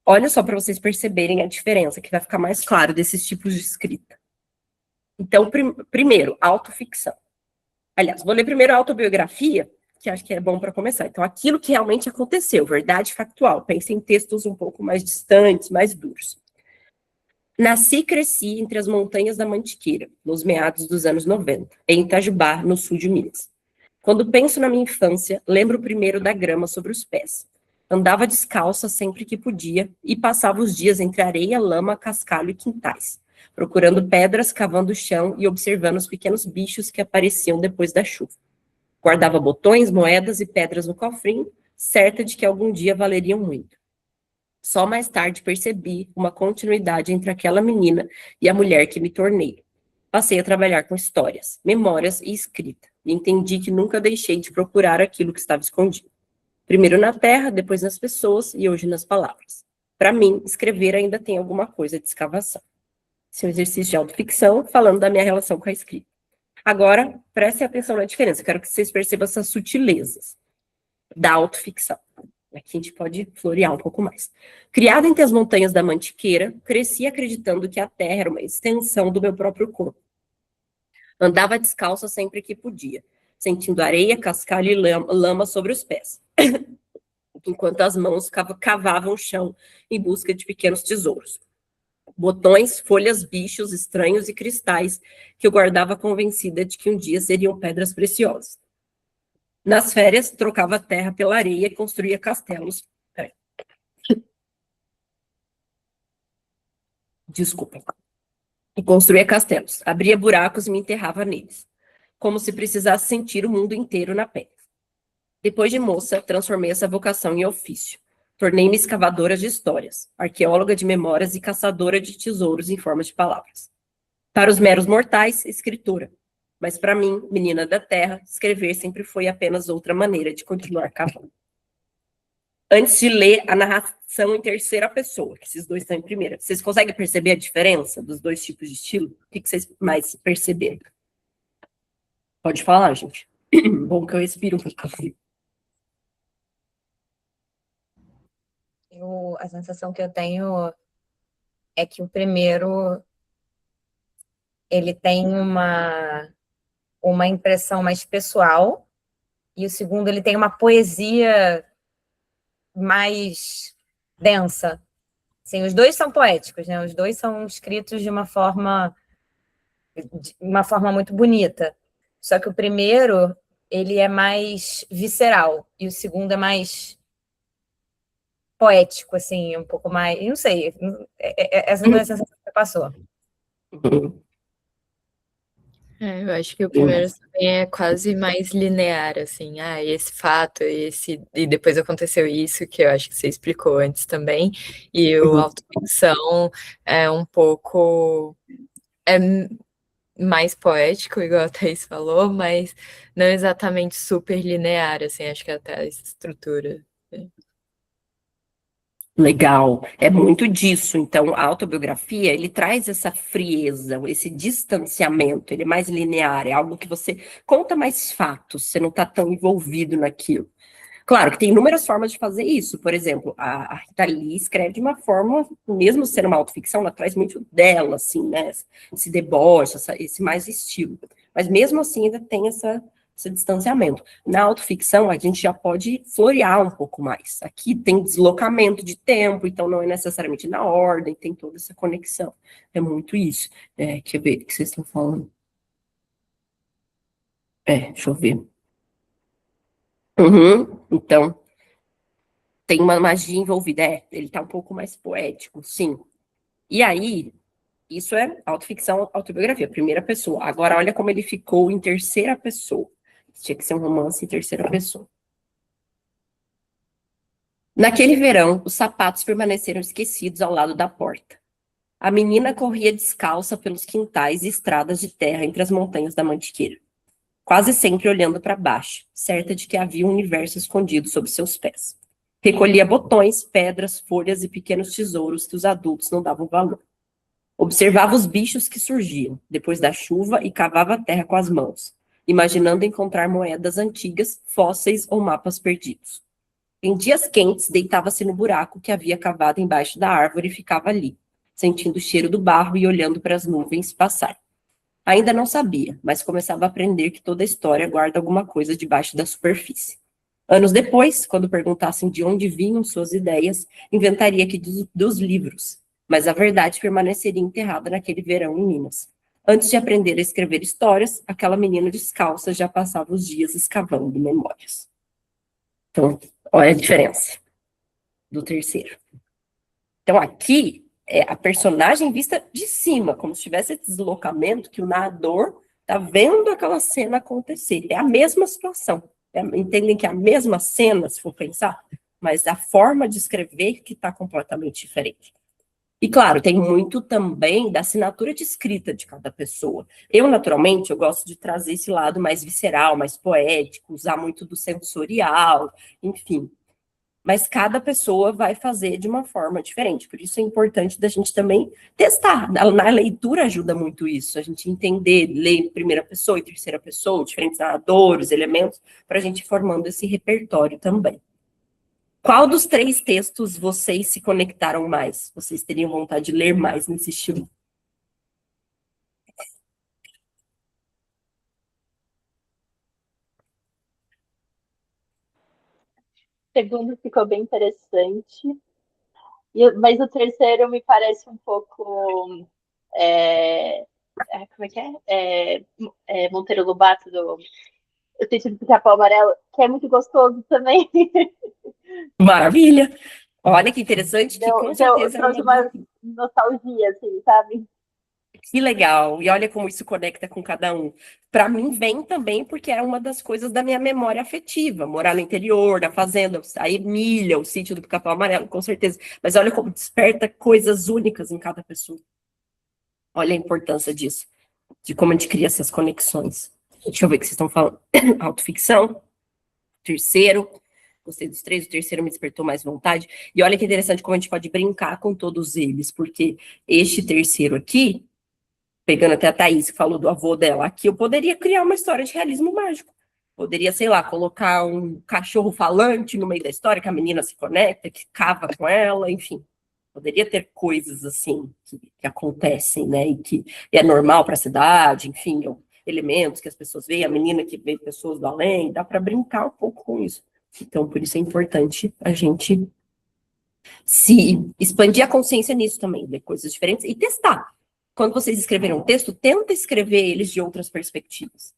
Olha só para vocês perceberem a diferença, que vai ficar mais claro desses tipos de escrita. Então, primeiro, autoficção. Aliás, vou ler primeiro a autobiografia, que acho que é bom para começar. Então, aquilo que realmente aconteceu, verdade factual. Pense em textos um pouco mais distantes, mais duros. Nasci e cresci entre as montanhas da Mantiqueira, nos meados dos anos 90, em Itajubá, no sul de Minas. Quando penso na minha infância, lembro primeiro da grama sobre os pés. Andava descalça sempre que podia e passava os dias entre areia, lama, cascalho e quintais, procurando pedras, cavando o chão e observando os pequenos bichos que apareciam depois da chuva. Guardava botões, moedas e pedras no cofrinho, certa de que algum dia valeriam muito. Só mais tarde percebi uma continuidade entre aquela menina e a mulher que me tornei. Passei a trabalhar com histórias, memórias e escrita, e entendi que nunca deixei de procurar aquilo que estava escondido. Primeiro na terra, depois nas pessoas e hoje nas palavras. Para mim, escrever ainda tem alguma coisa de escavação. Esse é um exercício de autoficção, falando da minha relação com a escrita. Agora, prestem atenção na diferença. Eu quero que vocês percebam essas sutilezas da autoficção. Aqui a gente pode florear um pouco mais. Criada entre as montanhas da Mantiqueira, cresci acreditando que a terra era uma extensão do meu próprio corpo. Andava descalça sempre que podia, sentindo areia, cascalho e lama sobre os pés, enquanto as mãos cavavam o chão em busca de pequenos tesouros. Botões, folhas, bichos estranhos e cristais que eu guardava convencida de que um dia seriam pedras preciosas. Nas férias, trocava terra pela areia e construía castelos. Desculpa. E construía castelos, abria buracos e me enterrava neles, como se precisasse sentir o mundo inteiro na pele. Depois de moça, transformei essa vocação em ofício. Tornei-me escavadora de histórias, arqueóloga de memórias e caçadora de tesouros em forma de palavras. Para os meros mortais, escritora. Mas para mim, menina da terra, escrever sempre foi apenas outra maneira de continuar cavando. Antes de ler a narração em terceira pessoa, que esses dois estão em primeira, vocês conseguem perceber a diferença dos dois tipos de estilo? O que vocês mais perceberam? Pode falar, gente. Bom que eu respiro um pouco. A sensação que eu tenho é que o primeiro ele tem uma impressão mais pessoal e o segundo ele tem uma poesia mais densa. Assim, os dois são poéticos, né? Os dois são escritos de uma forma muito bonita. Só que o primeiro ele é mais visceral e o segundo é mais poético, assim, um pouco mais... Não sei, essa não é a sensação que passou. Eu acho que o primeiro também é quase mais linear, assim, esse fato, e depois aconteceu isso, que eu acho que você explicou antes também, e o autoficção é um pouco mais poético, igual a Thaís falou, mas não exatamente super linear, assim, acho que até a estrutura. Legal, é muito disso. Então, a autobiografia, ele traz essa frieza, esse distanciamento, ele é mais linear, é algo que você conta mais fatos, você não está tão envolvido naquilo. Claro que tem inúmeras formas de fazer isso, por exemplo, a Rita Lee escreve de uma forma, mesmo sendo uma autoficção, ela traz muito dela, assim, né, esse deboche, esse mais estilo. Mas mesmo assim ainda tem esse distanciamento. Na autoficção, a gente já pode florear um pouco mais. Aqui tem deslocamento de tempo, então não é necessariamente na ordem, tem toda essa conexão. É muito isso. Deixa eu ver o que vocês estão falando. Deixa eu ver. Então, tem uma magia envolvida. Ele tá um pouco mais poético, sim. E aí, isso é autoficção, autobiografia, primeira pessoa. Agora, olha como ele ficou em terceira pessoa. Tinha que ser um romance em terceira pessoa. Naquele verão, os sapatos permaneceram esquecidos ao lado da porta. A menina corria descalça pelos quintais e estradas de terra entre as montanhas da Mantiqueira, quase sempre olhando para baixo, certa de que havia um universo escondido sob seus pés. Recolhia botões, pedras, folhas e pequenos tesouros que os adultos não davam valor. Observava os bichos que surgiam, depois da chuva, e cavava a terra com as mãos, imaginando encontrar moedas antigas, fósseis ou mapas perdidos. Em dias quentes, deitava-se no buraco que havia cavado embaixo da árvore e ficava ali, sentindo o cheiro do barro e olhando para as nuvens passar. Ainda não sabia, mas começava a aprender que toda história guarda alguma coisa debaixo da superfície. Anos depois, quando perguntassem de onde vinham suas ideias, inventaria que dos livros, mas a verdade permaneceria enterrada naquele verão em Minas. Antes de aprender a escrever histórias, aquela menina descalça já passava os dias escavando memórias. Então, olha a diferença. do terceiro. Então, aqui é a personagem vista de cima, como se tivesse esse deslocamento que o narrador está vendo aquela cena acontecer. É a mesma situação. Entendem que é a mesma cena, se for pensar, mas a forma de escrever que está completamente diferente. E, claro, tem muito também da assinatura de escrita de cada pessoa. Eu, naturalmente, eu gosto de trazer esse lado mais visceral, mais poético, usar muito do sensorial, enfim. Mas cada pessoa vai fazer de uma forma diferente. Por isso é importante da gente também testar. Na leitura ajuda muito isso, a gente entender, ler em primeira pessoa e terceira pessoa, diferentes narradores, elementos, para a gente ir formando esse repertório também. Qual dos 3 textos vocês se conectaram mais? Vocês teriam vontade de ler mais nesse estilo? O segundo ficou bem interessante. Mas o terceiro me parece um pouco. Como é que é? Monteiro Lobato, do O Sítio do Pica-Pau Amarelo, que é muito gostoso também. Maravilha! Olha que interessante, que com certeza trouxe uma nostalgia, assim, sabe? Que legal, e olha como isso conecta com cada um. Para mim, vem também porque é uma das coisas da minha memória afetiva, morar no interior, na fazenda, a Emília, o Sítio do Pica-Pau Amarelo, com certeza. Mas olha como desperta coisas únicas em cada pessoa. Olha a importância disso, de como a gente cria essas conexões. Deixa eu ver o que vocês estão falando. Autoficção, terceiro, gostei dos 3, o terceiro me despertou mais vontade. E olha que interessante como a gente pode brincar com todos eles, porque este terceiro aqui, pegando até a Thaís, que falou do avô dela, aqui eu poderia criar uma história de realismo mágico. Poderia, sei lá, colocar um cachorro falante no meio da história, que a menina se conecta, que cava com ela, enfim. Poderia ter coisas assim que acontecem, né? E que é normal para a cidade, enfim, elementos que as pessoas veem, a menina que vê pessoas do além, dá para brincar um pouco com isso. Então, por isso é importante a gente se expandir a consciência nisso também, ver coisas diferentes e testar. Quando vocês escreverem um texto, tenta escrever eles de outras perspectivas.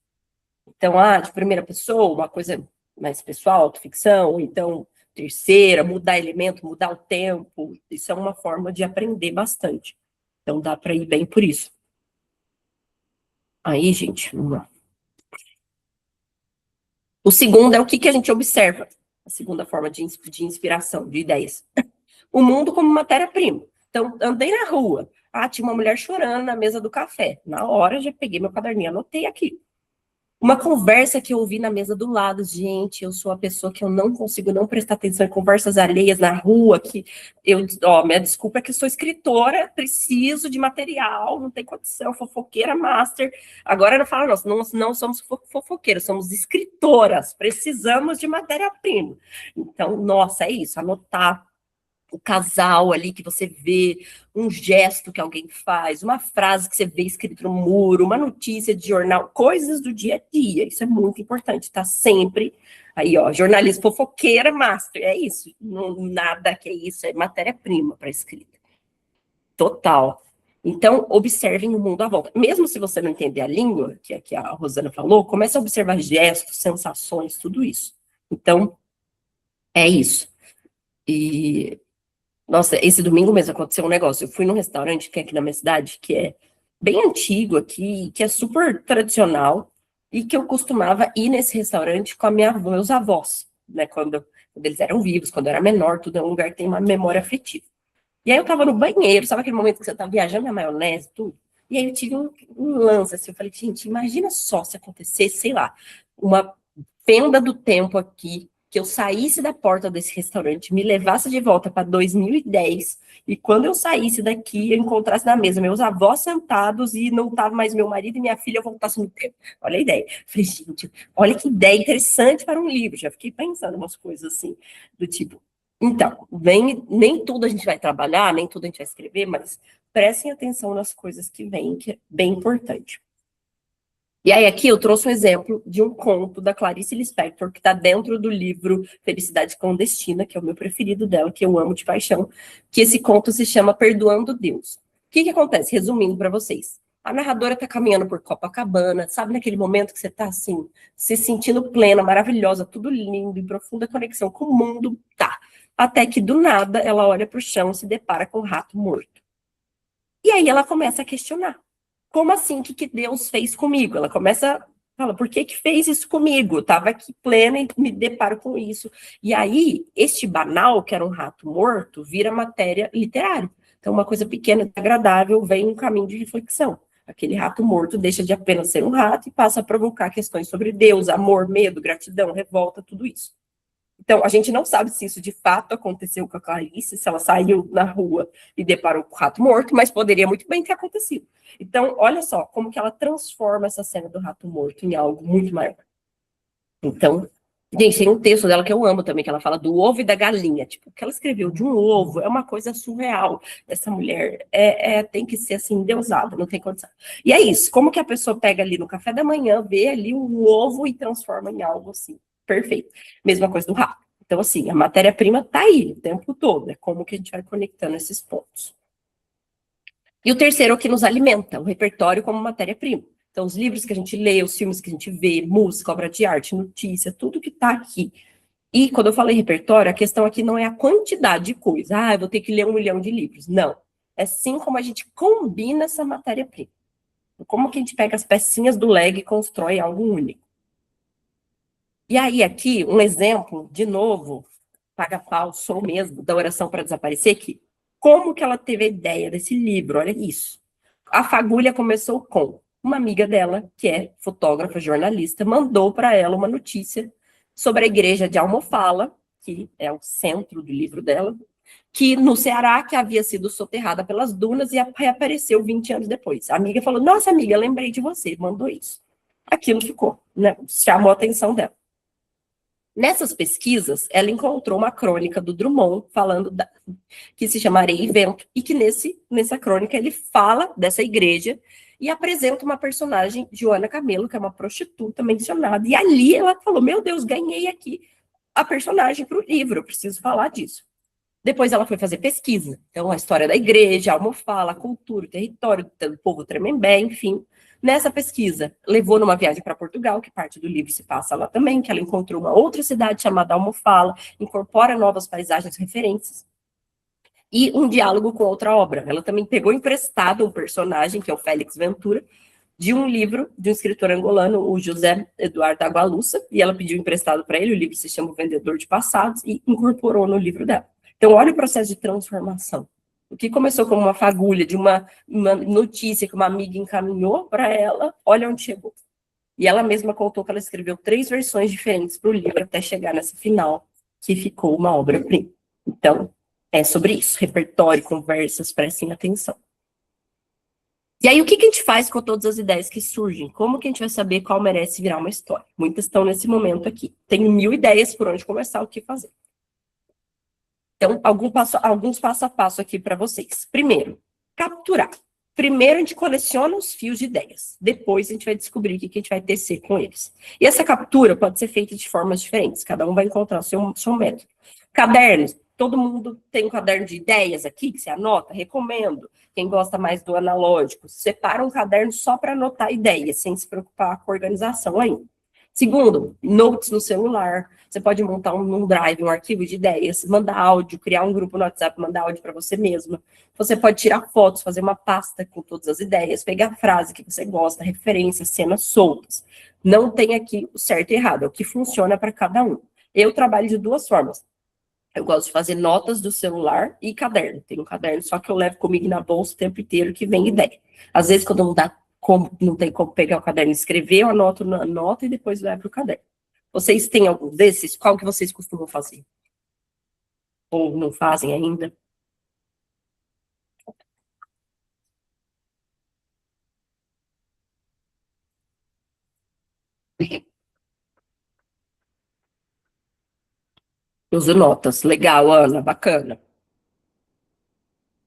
Então, de primeira pessoa, uma coisa mais pessoal, autoficção, ou então terceira, mudar elemento, mudar o tempo, isso é uma forma de aprender bastante. Então, dá para ir bem por isso. Aí, gente, vamos lá. O segundo é o que a gente observa, a segunda forma de inspiração, de ideias. O mundo como matéria-prima. Então, andei na rua, tinha uma mulher chorando na mesa do café. Na hora, já peguei meu caderninho, anotei aqui. Uma conversa que eu ouvi na mesa do lado, gente, eu sou a pessoa que eu não consigo não prestar atenção em conversas alheias na rua, que minha desculpa é que eu sou escritora, preciso de material, não tem condição, fofoqueira master. Agora não fala, não somos fofoqueiras, somos escritoras, precisamos de matéria-prima. Então, nossa, é isso, anotar o casal ali que você vê, um gesto que alguém faz, uma frase que você vê escrito no muro, uma notícia de jornal, coisas do dia a dia. Isso é muito importante, tá sempre aí, jornalismo fofoqueira master, é isso. Não, nada que é isso, é matéria-prima para escrita. Total. Então, observem o mundo à volta. Mesmo se você não entender a língua, que é que a Rosana falou, comece a observar gestos, sensações, tudo isso. Então, é isso. E nossa, esse domingo mesmo aconteceu um negócio. Eu fui num restaurante que é aqui na minha cidade, que é bem antigo aqui, que é super tradicional, e que eu costumava ir nesse restaurante com meus avós, né? Quando eles eram vivos, quando eu era menor, tudo é um lugar que tem uma memória afetiva. E aí eu tava no banheiro, sabe aquele momento que você tá viajando na maionese, tudo? E aí eu tive um lance, assim, eu falei, gente, imagina só se acontecesse, sei lá, uma fenda do tempo aqui, que eu saísse da porta desse restaurante, me levasse de volta para 2010, e quando eu saísse daqui, eu encontrasse na mesa meus avós sentados e não estava mais meu marido e minha filha voltasse no tempo. Olha a ideia. Falei, gente, olha que ideia interessante para um livro. Já fiquei pensando umas coisas assim, do tipo. Então, nem tudo a gente vai trabalhar, nem tudo a gente vai escrever, mas prestem atenção nas coisas que vêm, que é bem importante. E aí aqui eu trouxe um exemplo de um conto da Clarice Lispector, que está dentro do livro Felicidade Clandestina, que é o meu preferido dela, que eu amo de paixão, que esse conto se chama Perdoando Deus. O que acontece? Resumindo para vocês. A narradora está caminhando por Copacabana, sabe naquele momento que você está assim, se sentindo plena, maravilhosa, tudo lindo, em profunda conexão com o mundo, tá. até que do nada ela olha para o chão e se depara com um rato morto. E aí ela começa a questionar. Como assim? O que Deus fez comigo? Ela começa a falar, por que fez isso comigo? Eu estava aqui plena e me deparo com isso. E aí, este banal, que era um rato morto, vira matéria literária. Então, uma coisa pequena, agradável, vem um caminho de reflexão. Aquele rato morto deixa de apenas ser um rato e passa a provocar questões sobre Deus, amor, medo, gratidão, revolta, tudo isso. Então, a gente não sabe se isso de fato aconteceu com a Clarice, se ela saiu na rua e deparou com o rato morto, mas poderia muito bem ter acontecido. Então, olha só como que ela transforma essa cena do rato morto em algo muito maior. Então, gente, tem um texto dela que eu amo também, que ela fala do ovo e da galinha. Tipo, o que ela escreveu de um ovo é uma coisa surreal. Essa mulher tem que ser, assim, endeusada, não tem condição. E é isso, como que a pessoa pega ali no café da manhã, vê ali um ovo e transforma em algo assim. Perfeito. Mesma coisa do rato. Então, assim, a matéria-prima está aí o tempo todo. É como que a gente vai conectando esses pontos. E o terceiro é o que nos alimenta, o repertório como matéria-prima. Então, os livros que a gente lê, os filmes que a gente vê, música, obra de arte, notícia, tudo que está aqui. E quando eu falei repertório, a questão aqui não é a quantidade de coisa. Ah, eu vou ter que ler 1 milhão de livros. Não. É sim como a gente combina essa matéria-prima. Como que a gente pega as pecinhas do Lego e constrói algo único. E aí, aqui, um exemplo, de novo, paga pau, sou mesmo, da Oração para Desaparecer, que como que ela teve a ideia desse livro? Olha isso. A fagulha começou com uma amiga dela, que é fotógrafa, jornalista, mandou para ela uma notícia sobre a igreja de Almofala, que é o centro do livro dela, que no Ceará, que havia sido soterrada pelas dunas e reapareceu 20 anos depois. A amiga falou, nossa amiga, lembrei de você, mandou isso. Aquilo ficou, né? Chamou a atenção dela. Nessas pesquisas, ela encontrou uma crônica do Drummond, que se chama Areia e Vento, e que nessa crônica ele fala dessa igreja e apresenta uma personagem, Joana Camelo, que é uma prostituta mencionada, e ali ela falou, meu Deus, ganhei aqui a personagem para o livro, eu preciso falar disso. Depois ela foi fazer pesquisa, então a história da igreja, a Almofala, a cultura, o território, o povo Tremembé, enfim. Nessa pesquisa, levou numa viagem para Portugal, que parte do livro se passa lá também, que ela encontrou uma outra cidade chamada Almofala, incorpora novas paisagens referências, e um diálogo com outra obra. Ela também pegou emprestado um personagem, que é o Félix Ventura, de um livro de um escritor angolano, o José Eduardo Agualusa, e ela pediu emprestado para ele, o livro se chama O Vendedor de Passados, e incorporou no livro dela. Então, olha o processo de transformação. O que começou como uma fagulha de uma notícia que uma amiga encaminhou para ela, olha onde chegou. E ela mesma contou que ela escreveu 3 versões diferentes para o livro até chegar nessa final, que ficou uma obra-prima. Então, é sobre isso. Repertório, conversas, prestem atenção. E aí, o que a gente faz com todas as ideias que surgem? Como que a gente vai saber qual merece virar uma história? Muitas estão nesse momento aqui. Tenho 1000 ideias por onde começar, o que fazer. Então, alguns passo a passo aqui para vocês. Primeiro, capturar. Primeiro, a gente coleciona os fios de ideias. Depois, a gente vai descobrir o que a gente vai tecer com eles. E essa captura pode ser feita de formas diferentes. Cada um vai encontrar o seu método. Cadernos. Todo mundo tem um caderno de ideias aqui, que você anota? Recomendo. Quem gosta mais do analógico, separa um caderno só para anotar ideias, sem se preocupar com a organização ainda. Segundo, notes no celular. Você pode montar um drive, um arquivo de ideias, mandar áudio, criar um grupo no WhatsApp, mandar áudio para você mesma. Você pode tirar fotos, fazer uma pasta com todas as ideias, pegar a frase que você gosta, referências, cenas soltas. Não tem aqui o certo e errado, é o que funciona para cada um. Eu trabalho de 2 formas. Eu gosto de fazer notas do celular e caderno. Tem um caderno só que eu levo comigo na bolsa o tempo inteiro que vem ideia. Às vezes, quando não tem como pegar o caderno e escrever, eu anoto na nota e depois levo o caderno. Vocês têm algum desses? Qual que vocês costumam fazer? Ou não fazem ainda? Eu uso notas. Legal, Ana, bacana.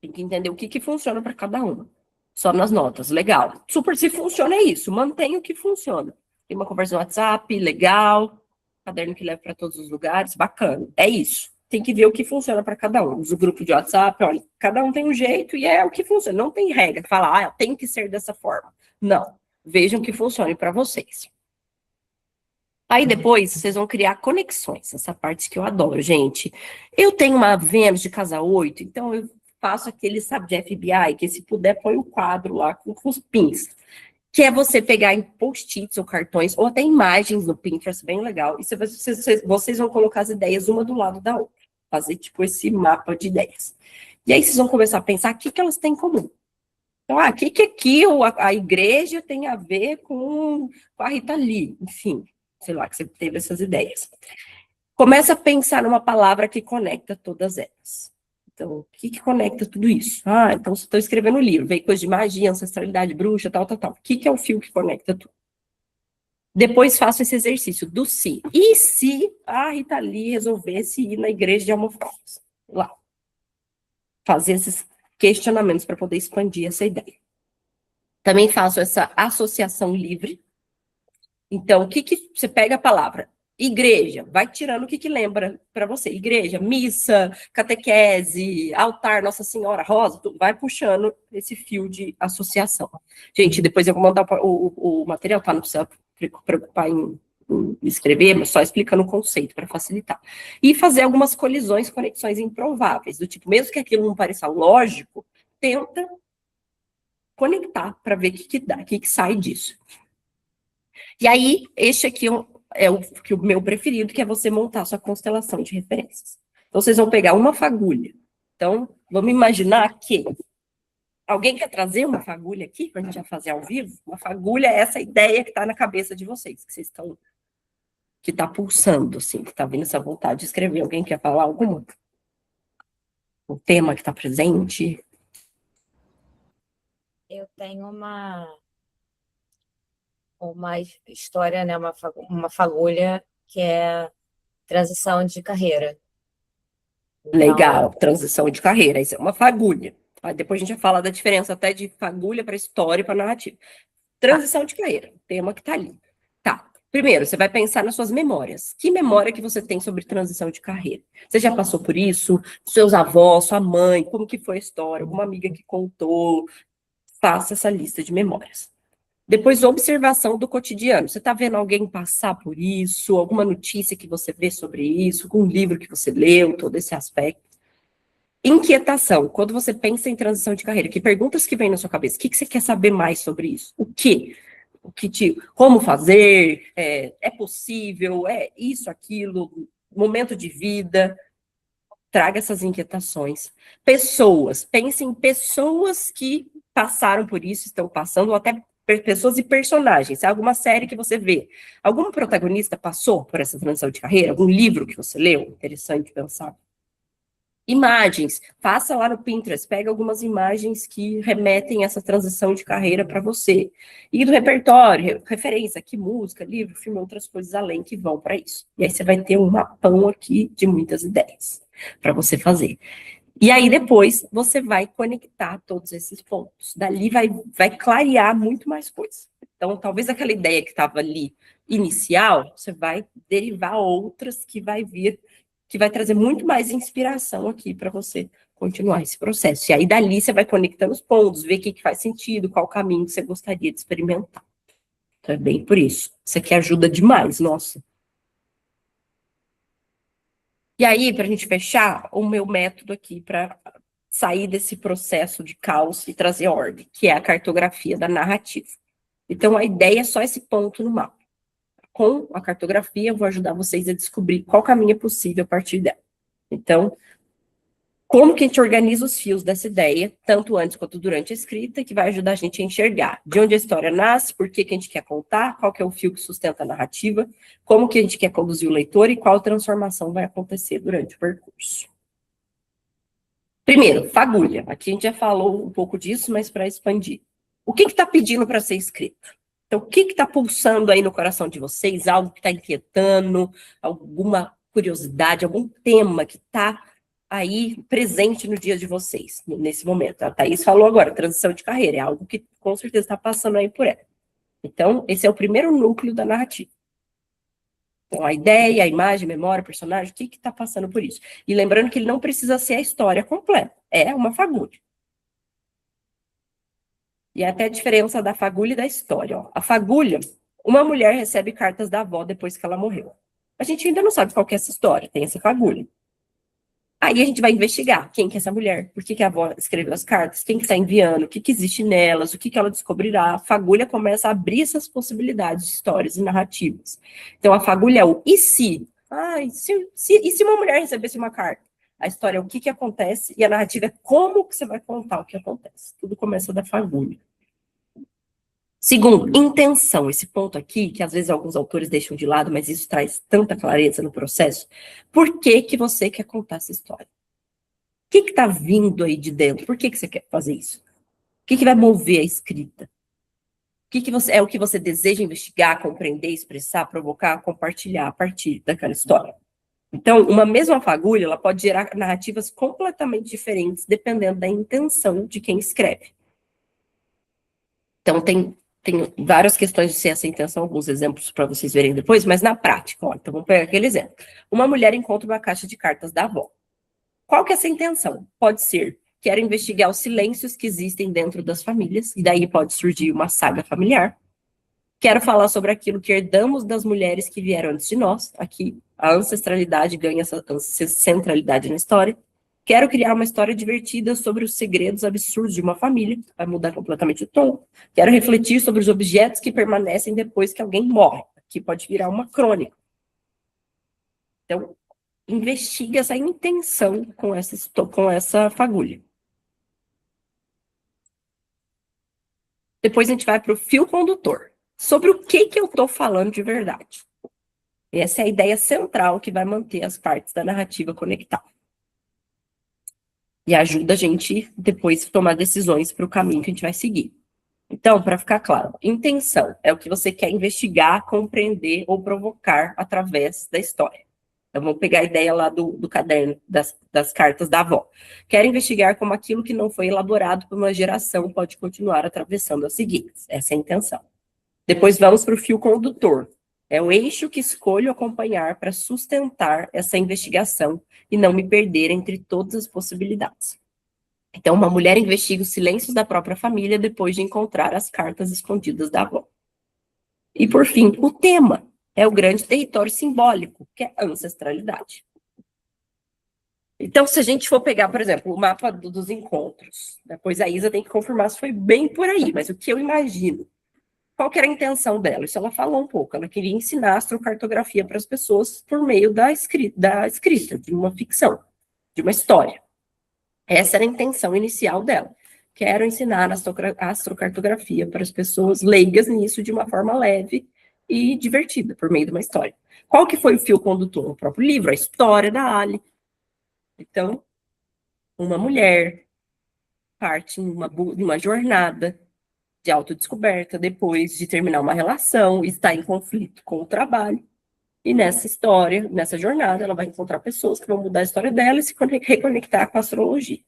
Tem que entender o que funciona para cada uma. Só nas notas, legal. Super, se funciona é isso, mantenha o que funciona. Tem uma conversa no WhatsApp, legal. Caderno que leva para todos os lugares, bacana. É isso. Tem que ver o que funciona para cada um. Usa o grupo de WhatsApp, olha, cada um tem um jeito e é o que funciona. Não tem regra, falar, tem que ser dessa forma. Não. Vejam o que funcione para vocês. Aí depois vocês vão criar conexões, essa parte que eu adoro, gente. Eu tenho uma Vênus de casa 8, então eu faço aquele, sabe, de FBI, que se puder põe o quadro lá com os pins. Que é você pegar em post-its ou cartões, ou até imagens no Pinterest, bem legal. E vocês vão colocar as ideias uma do lado da outra. Fazer, tipo, esse mapa de ideias. E aí vocês vão começar a pensar o que elas têm em comum. Então, o que aqui a igreja tem a ver com a Rita Lee? Enfim, sei lá, que você teve essas ideias. Começa a pensar numa palavra que conecta todas elas. Então, o que conecta tudo isso? Então estou escrevendo um livro, veio coisa de magia, ancestralidade, bruxa, tal. O que é o fio que conecta tudo? Depois faço esse exercício do se. E se a Rita Lee resolvesse ir na igreja de Almofradas? Lá. Fazer esses questionamentos para poder expandir essa ideia. Também faço essa associação livre. Então, o que você pega a palavra? Igreja, vai tirando o que lembra para você. Igreja, missa, catequese, altar, Nossa Senhora, rosa, tudo. Vai puxando esse fio de associação. Gente, depois eu vou mandar o material, tá? Não precisa preocupar em escrever, mas só explicando o conceito para facilitar. E fazer algumas colisões, conexões improváveis, do tipo, mesmo que aquilo não pareça lógico, tenta conectar para ver o que dá, o que sai disso. E aí, este aqui é o meu preferido, que é você montar sua constelação de referências. Então, vocês vão pegar uma fagulha. Então, vamos imaginar que alguém quer trazer uma fagulha aqui, para a gente já fazer ao vivo? Uma fagulha é essa ideia que está na cabeça de vocês, que vocês estão, que está pulsando, assim, que está vindo essa vontade de escrever. Alguém quer falar alguma? O tema que está presente? Eu tenho uma história, né, uma fagulha que é transição de carreira. Então, Legal, transição de carreira, isso é uma fagulha. Aí depois a gente vai falar da diferença até de fagulha para história e para narrativa. Transição de carreira, tema que está ali. Tá, primeiro, você vai pensar nas suas memórias. Que memória que você tem sobre transição de carreira? Você já passou por isso? Seus avós, sua mãe, como que foi a história? Alguma amiga que contou? Faça essa lista de memórias. Depois, observação do cotidiano. Você está vendo alguém passar por isso? Alguma notícia que você vê sobre isso? Algum livro que você leu? Todo esse aspecto. Inquietação. Quando você pensa em transição de carreira, que perguntas que vêm na sua cabeça? O que você quer saber mais sobre isso? O quê? Como fazer? É possível? É isso, aquilo? Momento de vida? Traga essas inquietações. Pessoas. Pense em pessoas que passaram por isso, estão passando, ou até pessoas e personagens. É alguma série que você vê. Algum protagonista passou por essa transição de carreira? Algum livro que você leu? Interessante pensar. Imagens. Faça lá no Pinterest. Pega algumas imagens que remetem a essa transição de carreira para você. E do repertório, referência, que música, livro, filme, outras coisas além que vão para isso. E aí você vai ter um mapão aqui de muitas ideias para você fazer. E aí, depois, você vai conectar todos esses pontos. Dali vai clarear muito mais coisas. Então, talvez aquela ideia que estava ali inicial, você vai derivar outras que vai vir, que vai trazer muito mais inspiração aqui para você continuar esse processo. E aí, dali, você vai conectando os pontos, ver o que faz sentido, qual caminho que você gostaria de experimentar. Então, é bem por isso. Isso aqui ajuda demais, nossa. E aí, para a gente fechar, o meu método aqui para sair desse processo de caos e trazer ordem, que é a cartografia da narrativa. Então, a ideia é só esse ponto no mapa. Com a cartografia, eu vou ajudar vocês a descobrir qual caminho é possível a partir dela. Então, como que a gente organiza os fios dessa ideia, tanto antes quanto durante a escrita, que vai ajudar a gente a enxergar de onde a história nasce, por que a gente quer contar, qual que é o fio que sustenta a narrativa, como que a gente quer conduzir o leitor e qual transformação vai acontecer durante o percurso. Primeiro, fagulha. Aqui a gente já falou um pouco disso, mas para expandir. O que está pedindo para ser escrito? Então, o que está pulsando aí no coração de vocês? Algo que está inquietando, alguma curiosidade, algum tema que está aí presente no dia de vocês, nesse momento. A Thaís falou agora, transição de carreira, é algo que com certeza está passando aí por ela. Então, esse é o primeiro núcleo da narrativa. Então, a ideia, a imagem, a memória, o personagem, o que está passando por isso? E lembrando que ele não precisa ser a história completa, é uma fagulha. E até a diferença da fagulha e da história. Ó. A fagulha, Uma mulher recebe cartas da avó depois que ela morreu. A gente ainda não sabe qual que é essa história, tem essa fagulha. Aí a gente vai investigar quem que é essa mulher, por que que a avó escreveu as cartas, quem que está enviando, o que que existe nelas, o que que ela descobrirá. A fagulha começa a abrir essas possibilidades de histórias e narrativas. Então a fagulha é o e se? E se uma mulher recebesse uma carta? A história é o que que acontece e a narrativa é como que você vai contar o que acontece. Tudo começa da fagulha. Segundo, intenção. Esse ponto aqui, que às vezes alguns autores deixam de lado, mas isso traz tanta clareza no processo. Por que que você quer contar essa história? O que está vindo aí de dentro? Por que que você quer fazer isso? O que que vai mover a escrita? O que que é o que você deseja investigar, compreender, expressar, provocar, compartilhar a partir daquela história? Então, uma mesma fagulha, ela pode gerar narrativas completamente diferentes, dependendo da intenção de quem escreve. Então, tem várias questões de ser essa intenção, alguns exemplos para vocês verem depois, mas na prática, ó, então vamos pegar aquele exemplo. Uma mulher encontra uma caixa de cartas da avó. Qual que é essa intenção? Pode ser, quero investigar os silêncios que existem dentro das famílias, e daí pode surgir uma saga familiar. Quero falar sobre aquilo que herdamos das mulheres que vieram antes de nós. Aqui, a ancestralidade ganha essa centralidade na história. Quero criar uma história divertida sobre os segredos absurdos de uma família. Vai mudar completamente o tom. Quero refletir sobre os objetos que permanecem depois que alguém morre. Aqui pode virar uma crônica. Então, investiga essa intenção com essa fagulha. Depois a gente vai para o fio condutor. Sobre o que eu estou falando de verdade. Essa é a ideia central que vai manter as partes da narrativa conectadas. E ajuda a gente depois a tomar decisões para o caminho que a gente vai seguir. Então, para ficar claro, intenção é o que você quer investigar, compreender ou provocar através da história. Então, vamos pegar a ideia lá do caderno das cartas da avó. Quero investigar como aquilo que não foi elaborado por uma geração pode continuar atravessando as seguintes. Essa é a intenção. Depois vamos para o fio condutor. É o eixo que escolho acompanhar para sustentar essa investigação e não me perder entre todas as possibilidades. Então, uma mulher investiga os silêncios da própria família depois de encontrar as cartas escondidas da avó. E, por fim, o tema é o grande território simbólico, que é a ancestralidade. Então, se a gente for pegar, por exemplo, o mapa dos encontros, depois a Isa tem que confirmar se foi bem por aí, mas o que eu imagino, qual que era a intenção dela? Isso ela falou um pouco, ela queria ensinar astrocartografia para as pessoas por meio da escrita, de uma ficção, de uma história. Essa era a intenção inicial dela. Quero ensinar a astrocartografia para as pessoas leigas nisso de uma forma leve e divertida, por meio de uma história. Qual que foi o fio condutor? O próprio livro, a história da Ali. Então, uma mulher parte de uma jornada de autodescoberta, depois de terminar uma relação, está em conflito com o trabalho. E nessa história, nessa jornada, ela vai encontrar pessoas que vão mudar a história dela e se reconectar com a astrologia.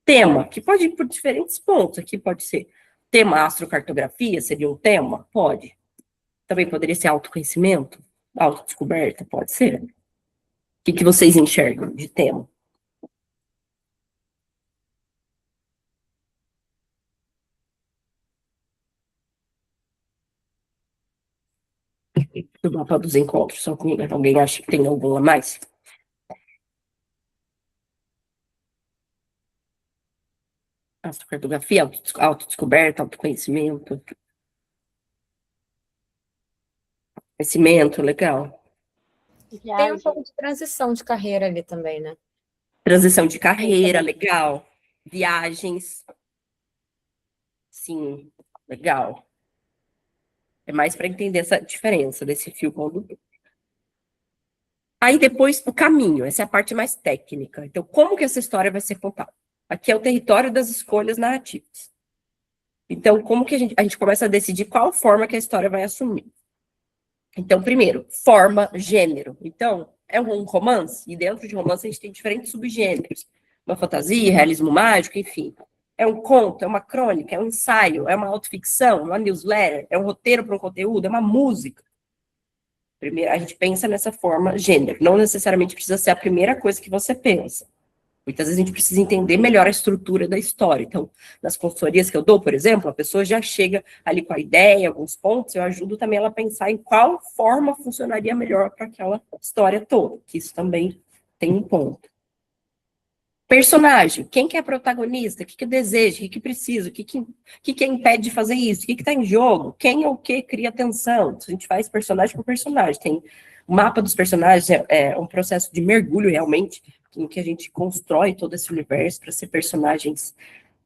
Tema, que pode ir por diferentes pontos. Aqui pode ser tema astrocartografia, seria um tema? Pode. Também poderia ser autoconhecimento, autodescoberta, pode ser. O que vocês enxergam de tema? Do mapa dos encontros, alguém acha que tem algum a mais? Astrocartografia, autodescoberta, autoconhecimento. Conhecimento, legal. Tem um pouco de transição de carreira ali também, né? Transição de carreira, legal. Viagens. Sim, legal. É mais para entender essa diferença desse fio condutor. Aí depois o caminho, essa é a parte mais técnica. Então, como que essa história vai ser contada? Aqui é o território das escolhas narrativas. Então, como que a gente começa a decidir qual forma que a história vai assumir? Então, primeiro, forma, gênero. Então, é um romance, e dentro de romance a gente tem diferentes subgêneros. Uma fantasia, realismo mágico, enfim. É um conto, é uma crônica, é um ensaio, é uma autoficção, uma newsletter, é um roteiro para um conteúdo, é uma música. Primeiro, a gente pensa nessa forma, gênero. Não necessariamente precisa ser a primeira coisa que você pensa. Muitas vezes a gente precisa entender melhor a estrutura da história. Então, nas consultorias que eu dou, por exemplo, a pessoa já chega ali com a ideia, alguns pontos, eu ajudo também ela a pensar em qual forma funcionaria melhor para aquela história toda, que isso também tem um ponto. Personagem, quem que é protagonista, o que que deseja, o que que precisa, o que impede de fazer isso, o que está em jogo, quem ou o que cria tensão. A gente faz personagem por personagem, tem o mapa dos personagens, é um processo de mergulho realmente, em que a gente constrói todo esse universo para ser personagens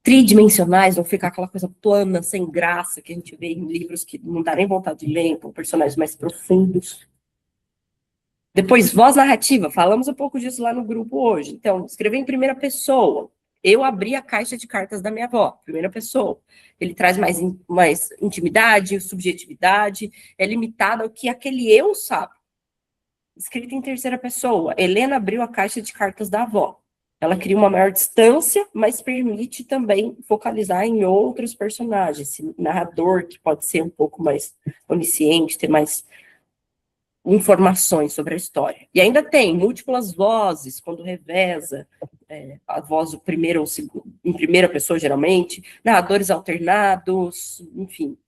tridimensionais, não ficar aquela coisa plana, sem graça, que a gente vê em livros que não dá nem vontade de ler, então personagens mais profundos. Depois, voz narrativa, falamos um pouco disso lá no grupo hoje. Então, escrever em primeira pessoa. Eu abri a caixa de cartas da minha avó, primeira pessoa. Ele traz mais intimidade, subjetividade, é limitado ao que aquele eu sabe. Escrita em terceira pessoa. Helena abriu a caixa de cartas da avó. Ela cria uma maior distância, mas permite também focalizar em outros personagens. Esse narrador, que pode ser um pouco mais onisciente, ter mais informações sobre a história. E ainda tem múltiplas vozes, quando reveza a voz do primeiro ou segundo, em primeira pessoa, geralmente, narradores alternados, enfim.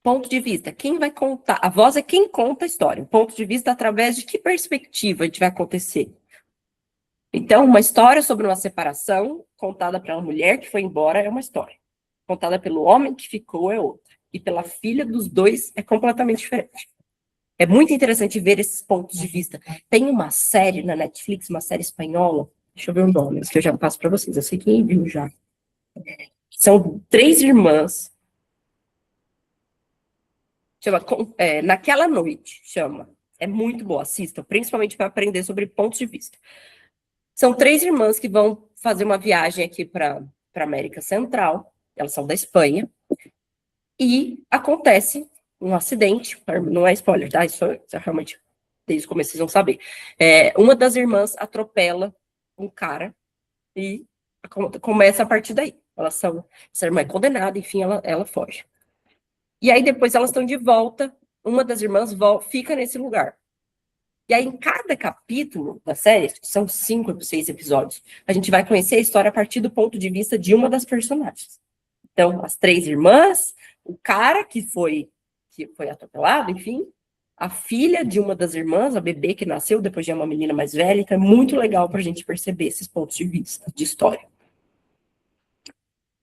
Ponto de vista, quem vai contar? A voz é quem conta a história. O ponto de vista, através de que perspectiva a gente vai acontecer. Então, uma história sobre uma separação, contada para uma mulher que foi embora, é uma história. Contada pelo homem que ficou, é outra. E pela filha dos dois, é completamente diferente. É muito interessante ver esses pontos de vista. Tem uma série na Netflix, uma série espanhola, deixa eu ver o nome, que eu já passo para vocês, eu sei quem viu já. São 3 irmãs, chama Naquela Noite, chama. É muito boa, assistam, principalmente para aprender sobre pontos de vista. São 3 irmãs que vão fazer uma viagem aqui para a América Central, elas são da Espanha, e acontece um acidente, não é spoiler, tá? Isso realmente, desde o começo vocês vão saber. Uma das irmãs atropela um cara e começa a partir daí. Essa irmã é condenada, enfim, ela foge. E aí depois elas estão de volta, uma das irmãs fica nesse lugar. E aí em cada capítulo da série, são 5 ou 6 episódios, a gente vai conhecer a história a partir do ponto de vista de uma das personagens. Então, as 3 irmãs, o cara que foi atropelado, enfim, a filha de uma das irmãs, a bebê que nasceu, depois de uma menina mais velha, então é muito legal para a gente perceber esses pontos de vista, de história.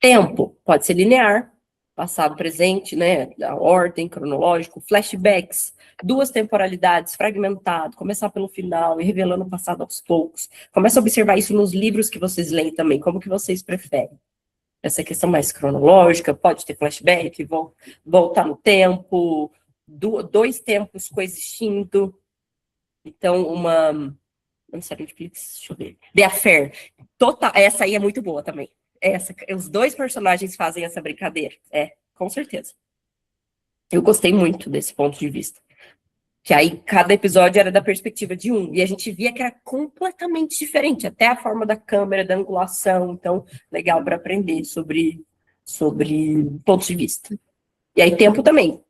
Tempo, pode ser linear, passado, presente, né, a ordem, cronológico, flashbacks, 2 temporalidades, fragmentado, começar pelo final e revelando o passado aos poucos. Começa a observar isso nos livros que vocês leem também, como que vocês preferem. Essa questão mais cronológica, pode ter flashback, voltar no tempo, 2 tempos coexistindo. Então, não sei, deixa eu ver. The Affair. Essa aí é muito boa também. Os 2 personagens fazem essa brincadeira. Com certeza. Eu gostei muito desse ponto de vista. Que aí cada episódio era da perspectiva de um. E a gente via que era completamente diferente. Até a forma da câmera, da angulação. Então, legal para aprender sobre pontos de vista. E aí, tempo também. O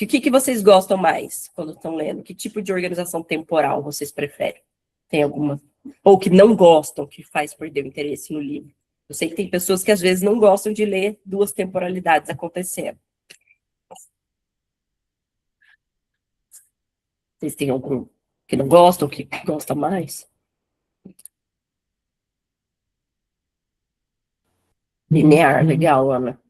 que vocês gostam mais quando estão lendo? Que tipo de organização temporal vocês preferem? Tem alguma? Ou que não gostam, que faz perder o interesse no livro? Eu sei que tem pessoas que às vezes não gostam de ler 2 temporalidades acontecendo. Vocês têm algum que não gostam, que gosta mais? Linear, legal, Ana.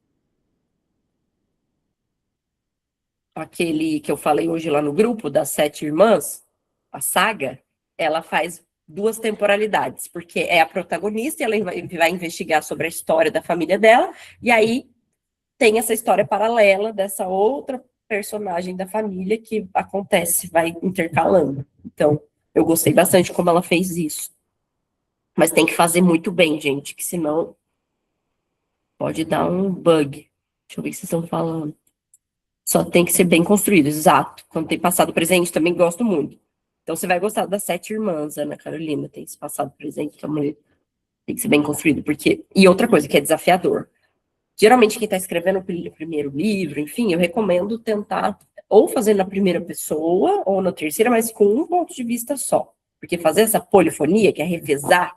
Aquele que eu falei hoje lá no grupo, das 7 irmãs, a saga, ela faz 2 temporalidades, porque é a protagonista, ela vai investigar sobre a história da família dela, e aí tem essa história paralela dessa outra personagem da família que acontece, vai intercalando. Então, eu gostei bastante como ela fez isso. Mas tem que fazer muito bem, gente, que senão pode dar um bug. Deixa eu ver o que vocês estão falando. Só tem que ser bem construído, exato. Quando tem passado presente, também gosto muito. Então, você vai gostar das 7 irmãs, Ana Carolina. Tem esse passado presente também. Tem que ser bem construído, porque... E outra coisa que é desafiador. Geralmente, quem está escrevendo o primeiro livro, enfim, eu recomendo tentar ou fazer na primeira pessoa, ou na terceira, mas com um ponto de vista só. Porque fazer essa polifonia, que é revezar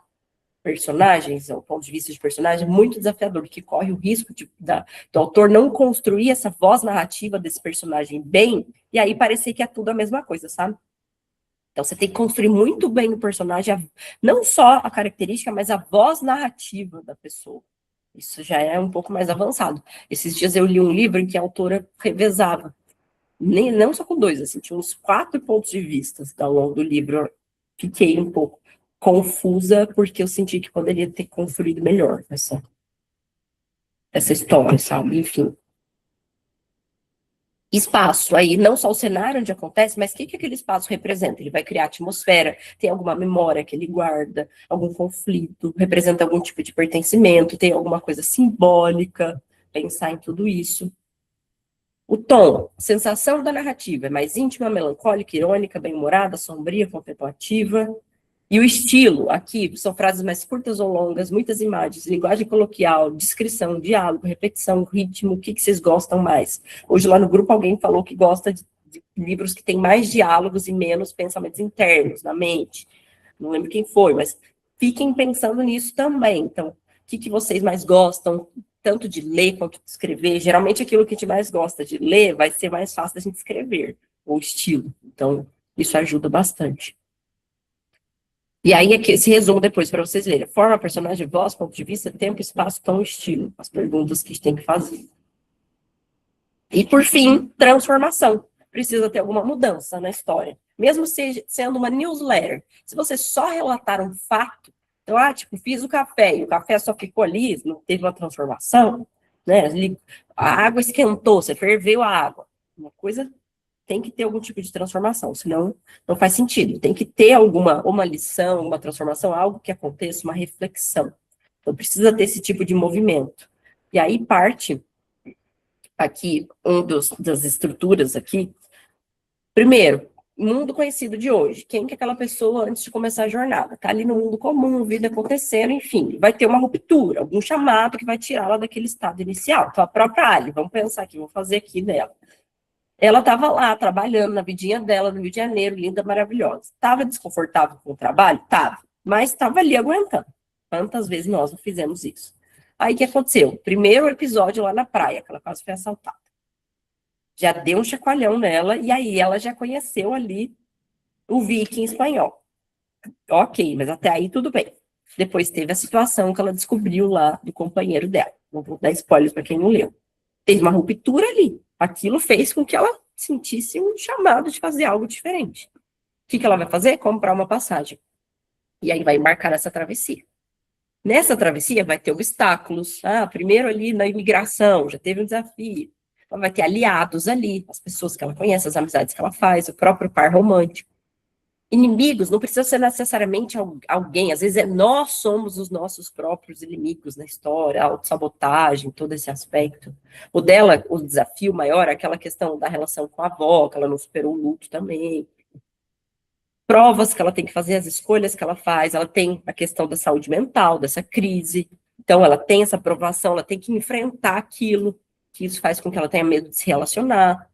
personagens, o ponto de vista de personagem, é muito desafiador, porque corre o risco do autor não construir essa voz narrativa desse personagem bem, e aí parecer que é tudo a mesma coisa, sabe? Então você tem que construir muito bem o personagem, não só a característica, mas a voz narrativa da pessoa. Isso já é um pouco mais avançado. Esses dias eu li um livro em que a autora revezava, não só com 2, assim, tinha uns 4 pontos de vista ao longo do livro. Eu fiquei um pouco confusa, porque eu senti que poderia ter construído melhor essa história, sabe? Enfim. Espaço, aí não só o cenário onde acontece, mas o que aquele espaço representa? Ele vai criar atmosfera, tem alguma memória que ele guarda, algum conflito, representa algum tipo de pertencimento, tem alguma coisa simbólica, pensar em tudo isso. O tom, sensação da narrativa, é mais íntima, melancólica, irônica, bem-humorada, sombria, contemplativa. E o estilo, aqui, são frases mais curtas ou longas, muitas imagens, linguagem coloquial, descrição, diálogo, repetição, ritmo, o que vocês gostam mais? Hoje lá no grupo alguém falou que gosta de livros que têm mais diálogos e menos pensamentos internos na mente. Não lembro quem foi, mas fiquem pensando nisso também. Então, o que vocês mais gostam, tanto de ler quanto de escrever? Geralmente aquilo que a gente mais gosta de ler vai ser mais fácil da gente escrever, o estilo. Então, isso ajuda bastante. E aí, aqui, esse resumo depois para vocês lerem. Forma, personagem, voz, ponto de vista, tempo, espaço, tom, estilo. As perguntas que a gente tem que fazer. E, por fim, transformação. Precisa ter alguma mudança na história. Mesmo sendo uma newsletter. Se você só relatar um fato, então, tipo, fiz o café, e o café só ficou ali, não teve uma transformação, né? A água esquentou, você ferveu a água. Uma coisa tem que ter algum tipo de transformação, senão não faz sentido. Tem que ter uma lição, uma transformação, algo que aconteça, uma reflexão. Então, precisa ter esse tipo de movimento. E aí parte aqui, das estruturas aqui. Primeiro, mundo conhecido de hoje. Quem que é aquela pessoa antes de começar a jornada? Está ali no mundo comum, vida acontecendo, enfim. Vai ter uma ruptura, algum chamado que vai tirá-la daquele estado inicial. Então, a própria Ali, vamos pensar aqui, vou fazer aqui dela. Ela estava lá, trabalhando na vidinha dela, no Rio de Janeiro, linda, maravilhosa. Estava desconfortável com o trabalho? Estava. Mas estava ali aguentando. Quantas vezes nós não fizemos isso? Aí, o que aconteceu? Primeiro episódio lá na praia, que ela quase foi assaltada. Já deu um chacoalhão nela, e aí ela já conheceu ali o viking espanhol. Ok, mas até aí tudo bem. Depois teve a situação que ela descobriu lá do companheiro dela. Não vou dar spoilers para quem não leu. Teve uma ruptura ali. Aquilo fez com que ela sentisse um chamado de fazer algo diferente. O que ela vai fazer? Comprar uma passagem. E aí vai embarcar nessa travessia. Nessa travessia vai ter obstáculos. Primeiro ali na imigração, já teve um desafio. Ela vai ter aliados ali, as pessoas que ela conhece, as amizades que ela faz, o próprio par romântico. Inimigos não precisa ser necessariamente alguém, às vezes nós somos os nossos próprios inimigos na história, a autossabotagem, todo esse aspecto. O dela, o desafio maior é aquela questão da relação com a avó, que ela não superou o luto também. Provas que ela tem que fazer, as escolhas que ela faz, ela tem a questão da saúde mental, dessa crise. Então, ela tem essa provação, ela tem que enfrentar aquilo, que isso faz com que ela tenha medo de se relacionar.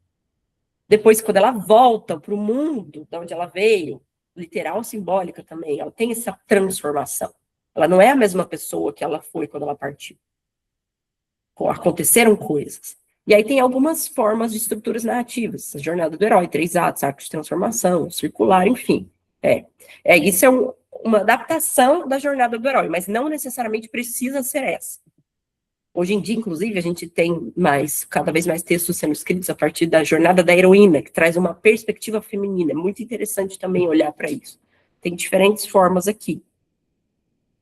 Depois, quando ela volta para o mundo de onde ela veio, literal, simbólica também, ela tem essa transformação. Ela não é a mesma pessoa que ela foi quando ela partiu. Aconteceram coisas. E aí tem algumas formas de estruturas narrativas. A jornada do herói, 3 atos, arco de transformação, circular, enfim. Isso é uma adaptação da jornada do herói, mas não necessariamente precisa ser essa. Hoje em dia, inclusive, a gente tem cada vez mais textos sendo escritos a partir da jornada da heroína, que traz uma perspectiva feminina. É muito interessante também olhar para isso. Tem diferentes formas aqui.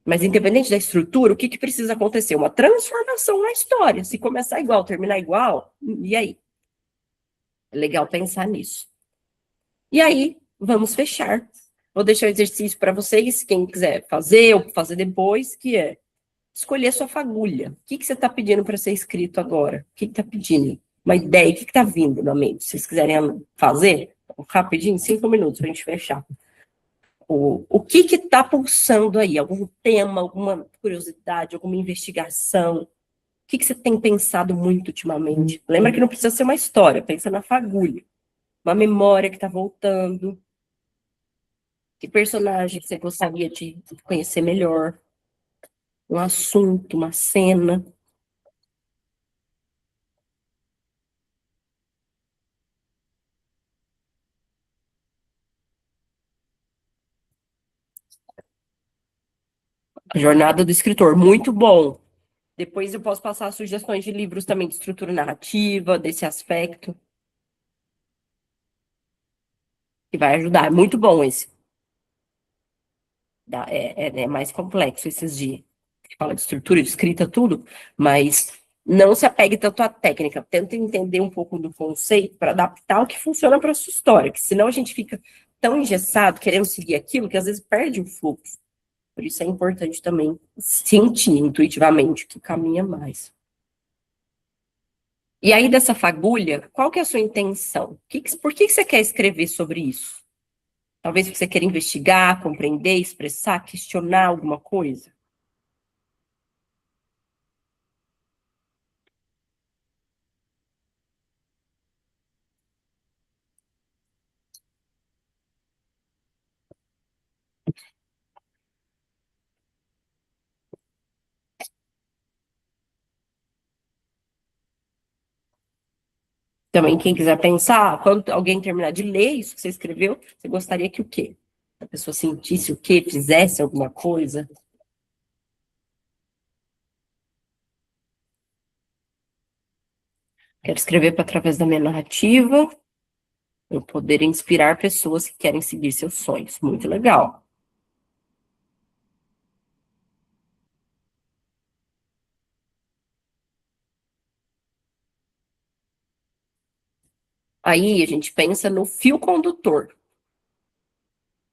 Mas, independente da estrutura, o que precisa acontecer? Uma transformação na história. Se começar igual, terminar igual, e aí? É legal pensar nisso. E aí, vamos fechar. Vou deixar o exercício para vocês, quem quiser fazer ou fazer depois, que é escolher sua fagulha. O que você está pedindo para ser escrito agora? O que está pedindo? Uma ideia, o que está vindo na mente? Se vocês quiserem fazer, rapidinho, 5 minutos para a gente fechar. O que está pulsando aí? Algum tema, alguma curiosidade, alguma investigação? O que você tem pensado muito ultimamente? Lembra que não precisa ser uma história, pensa na fagulha. Uma memória que está voltando. Que personagem você gostaria de conhecer melhor? Um assunto, uma cena. A Jornada do Escritor, muito bom. Depois eu posso passar sugestões de livros também de estrutura narrativa, desse aspecto, que vai ajudar. É muito bom esse. É mais complexo esses de que fala de estrutura, de escrita, tudo, mas não se apegue tanto à técnica. Tenta entender um pouco do conceito para adaptar o que funciona para a sua história, que senão a gente fica tão engessado querendo seguir aquilo que às vezes perde o fluxo. Por isso é importante também sentir intuitivamente o que caminha mais. E aí, dessa fagulha, qual que é a sua intenção? Por que você quer escrever sobre isso? Talvez você queira investigar, compreender, expressar, questionar alguma coisa? Também, quem quiser pensar, quando alguém terminar de ler isso que você escreveu, você gostaria que o quê? A pessoa sentisse o quê? Fizesse alguma coisa? Quero escrever através da minha narrativa, eu poder inspirar pessoas que querem seguir seus sonhos. Muito legal. Aí a gente pensa no fio condutor.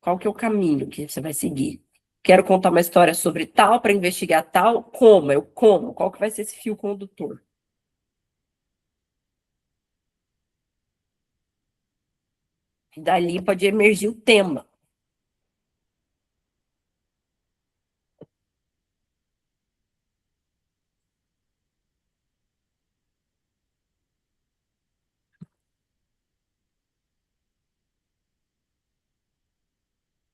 Qual que é o caminho que você vai seguir? Quero contar uma história sobre tal para investigar tal. Como? Eu como? Qual que vai ser esse fio condutor? E dali pode emergir o tema.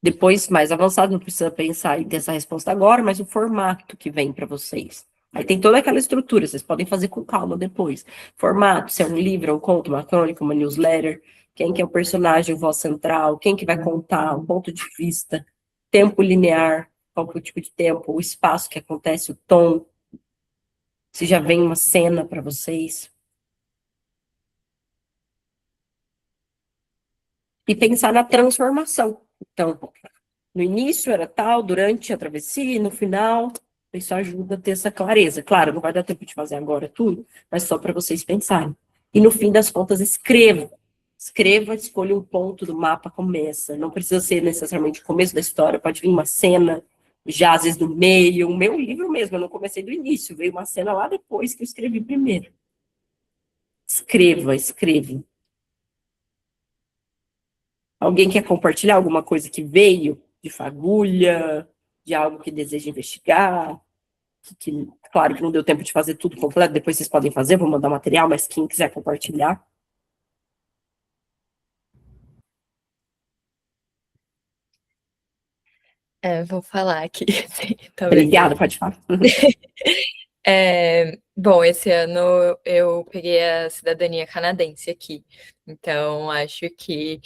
Depois, mais avançado, não precisa pensar em ter essa resposta agora, mas o formato que vem para vocês. Aí tem toda aquela estrutura, vocês podem fazer com calma depois. Formato, se é um livro, um conto, uma crônica, uma newsletter, quem que é o personagem, voz central, quem que vai contar, um ponto de vista, tempo linear, qual que é o tipo de tempo, o espaço que acontece, o tom, se já vem uma cena para vocês. E pensar na transformação. Então, no início era tal, durante a travessia, e no final, isso ajuda a ter essa clareza. Claro, não vai dar tempo de fazer agora tudo, mas só para vocês pensarem. E no fim das contas, escreva. Escreva, escolha um ponto do mapa, começa. Não precisa ser necessariamente o começo da história, pode vir uma cena, já às vezes do meio. O meu livro mesmo, eu não comecei do início, veio uma cena lá depois que eu escrevi primeiro. Escreva, escreva. Alguém quer compartilhar alguma coisa que veio de fagulha, de algo que deseja investigar? Claro que não deu tempo de fazer tudo completo, depois vocês podem fazer, vou mandar material, mas quem quiser compartilhar. Vou falar aqui, sim, talvez. Obrigada, pode falar. Bom, esse ano eu peguei a cidadania canadense aqui, então acho que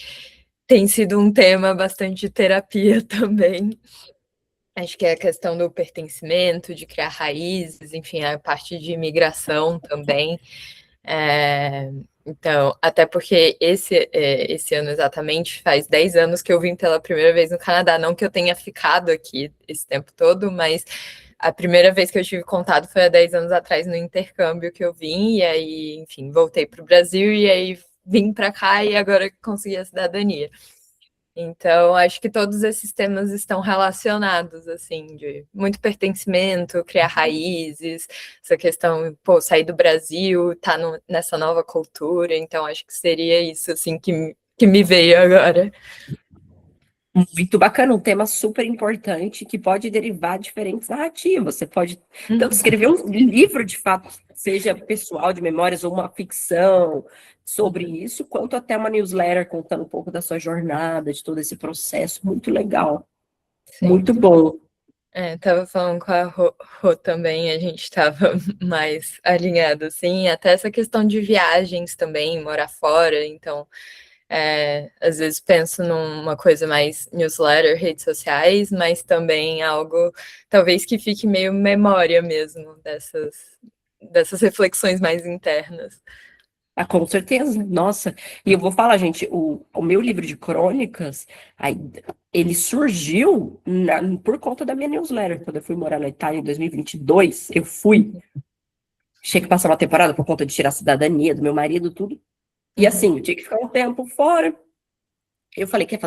tem sido um tema bastante terapia também. Acho que é a questão do pertencimento, de criar raízes, enfim, a parte de imigração também. Então, até porque esse ano exatamente faz 10 anos que eu vim pela primeira vez no Canadá. Não que eu tenha ficado aqui esse tempo todo, mas a primeira vez que eu tive contato foi há 10 anos atrás no intercâmbio que eu vim, e aí, enfim, voltei para o Brasil e aí vim para cá e agora consegui a cidadania. Então, acho que todos esses temas estão relacionados, assim, de muito pertencimento, criar raízes, essa questão, pô, sair do Brasil, estar nessa nova cultura. Então, acho que seria isso, assim, que me veio agora. Muito bacana, um tema super importante que pode derivar diferentes narrativas. Você pode tanto escrever um livro, de fato, seja pessoal, de memórias, ou uma ficção sobre isso, quanto até uma newsletter contando um pouco da sua jornada, de todo esse processo. Muito legal, Sim. muito bom. Tava falando com a Rô também, a gente tava mais alinhado, assim, até essa questão de viagens também, morar fora, então, às vezes penso numa coisa mais newsletter, redes sociais, mas também algo, talvez que fique meio memória mesmo, dessas reflexões mais internas. Ah, com certeza, nossa. E eu vou falar, gente, o meu livro de crônicas, aí, ele surgiu por conta da minha newsletter. Quando eu fui morar na Itália em 2022, eu fui. Tinha que passar uma temporada por conta de tirar a cidadania do meu marido, tudo. E assim, eu tinha que ficar um tempo fora. Eu falei, quer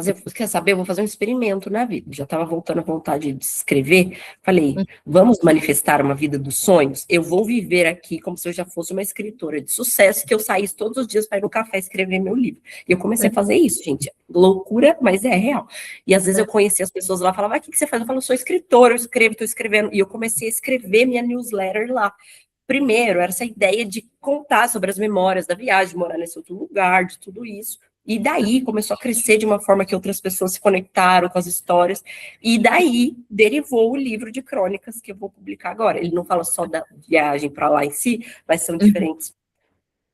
saber? Eu vou fazer um experimento na vida. Já estava voltando a vontade de escrever. Falei, vamos manifestar uma vida dos sonhos? Eu vou viver aqui como se eu já fosse uma escritora de sucesso, que eu saísse todos os dias para ir no café escrever meu livro. E eu comecei a fazer isso, gente. Loucura, mas é real. E às vezes eu conhecia as pessoas lá, falava, o que você faz? Eu falo, eu sou escritora, eu escrevo, estou escrevendo. E eu comecei a escrever minha newsletter lá. Primeiro, era essa ideia de contar sobre as memórias da viagem, de morar nesse outro lugar, de tudo isso. E daí começou a crescer de uma forma que outras pessoas se conectaram com as histórias. E daí derivou o livro de crônicas que eu vou publicar agora. Ele não fala só da viagem para lá em si, mas são diferentes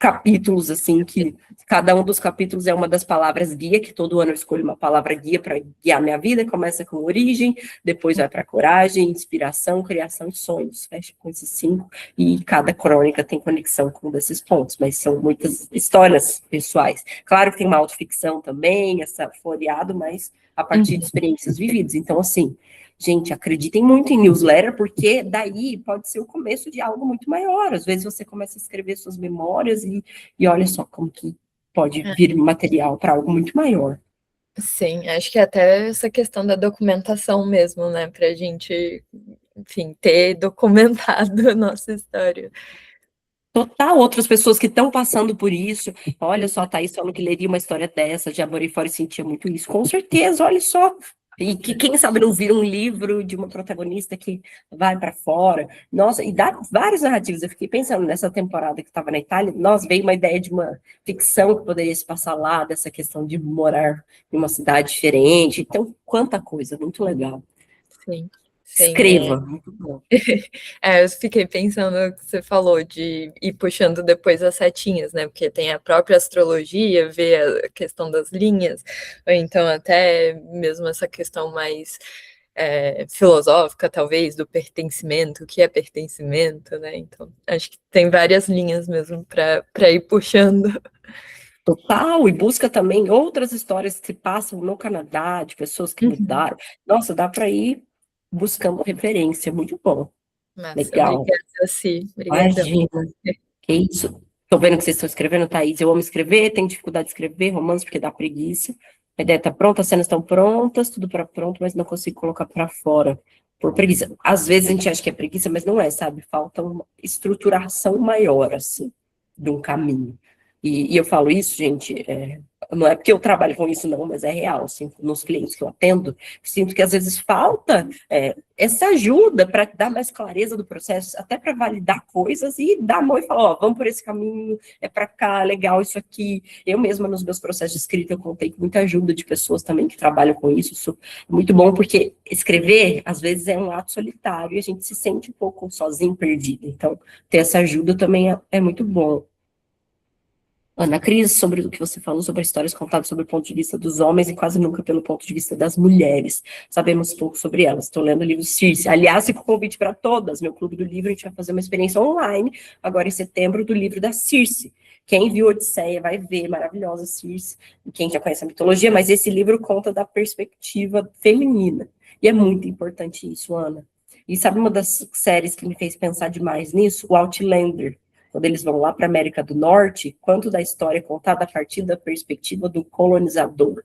capítulos, assim, que cada um dos capítulos é uma das palavras guia, que todo ano eu escolho uma palavra guia para guiar minha vida. Começa com origem, depois vai para coragem, inspiração, criação e sonhos. Fecha com esses 5, e cada crônica tem conexão com um desses pontos, mas são muitas histórias pessoais. Claro que tem uma autoficção também, essa floreado, mas a partir de experiências vividas. Então, assim, gente, acreditem muito em newsletter, porque daí pode ser o começo de algo muito maior. Às vezes você começa a escrever suas memórias e olha só como que pode vir material para algo muito maior. Sim, acho que até essa questão da documentação mesmo, né, pra gente, enfim, ter documentado a nossa história. Total, outras pessoas que estão passando por isso. Olha só, a Thaís falando que leria uma história dessa, já morei fora e sentia muito isso. Com certeza, olha só. E que quem sabe não vira um livro de uma protagonista que vai para fora. Nossa, e dá vários narrativos. Eu fiquei pensando nessa temporada que estava na Itália, nós veio uma ideia de uma ficção que poderia se passar lá, dessa questão de morar em uma cidade diferente. Então, quanta coisa, muito legal. Sim. Escreva, muito bom. Eu fiquei pensando no que você falou de ir puxando depois as setinhas, né? Porque tem a própria astrologia, ver a questão das linhas, ou então até mesmo essa questão mais filosófica, talvez, do pertencimento, o que é pertencimento, né? Então, acho que tem várias linhas mesmo para ir puxando. Total, e busca também outras histórias que se passam no Canadá, de pessoas que mudaram. Nossa, dá para ir buscando referência, muito bom. Massa, Legal. obrigada, Si. Obrigadão. Imagina, que isso. Tô vendo que vocês estão escrevendo, Thaís. Eu amo escrever, tenho dificuldade de escrever romance porque dá preguiça. A ideia tá pronta, as cenas estão prontas, tudo para pronto, mas não consigo colocar para fora por preguiça. Às vezes a gente acha que é preguiça, mas não é, sabe? Falta uma estruturação maior, assim, de um caminho. E eu falo isso, gente, não é porque eu trabalho com isso, não, mas é real, assim, nos clientes que eu atendo, sinto que às vezes falta essa ajuda para dar mais clareza do processo, até para validar coisas e dar a mão e falar, ó, vamos por esse caminho, é para cá, legal isso aqui. Eu mesma, nos meus processos de escrita, eu contei com muita ajuda de pessoas também que trabalham com isso é muito bom, porque escrever, às vezes, é um ato solitário e a gente se sente um pouco sozinho, perdido. Então, ter essa ajuda também é muito bom. Ana Cris, sobre o que você falou sobre histórias contadas sobre o ponto de vista dos homens e quase nunca pelo ponto de vista das mulheres. Sabemos pouco sobre elas. Estou lendo o livro Circe. Aliás, fico com convite para todas. Meu clube do livro, a gente vai fazer uma experiência online, agora em setembro, do livro da Circe. Quem viu Odisseia vai ver, maravilhosa Circe. Quem já conhece a mitologia, mas esse livro conta da perspectiva feminina. E é muito importante isso, Ana. E sabe uma das séries que me fez pensar demais nisso? O Outlander. Quando eles vão lá para a América do Norte, quanto da história é contada a partir da perspectiva do colonizador.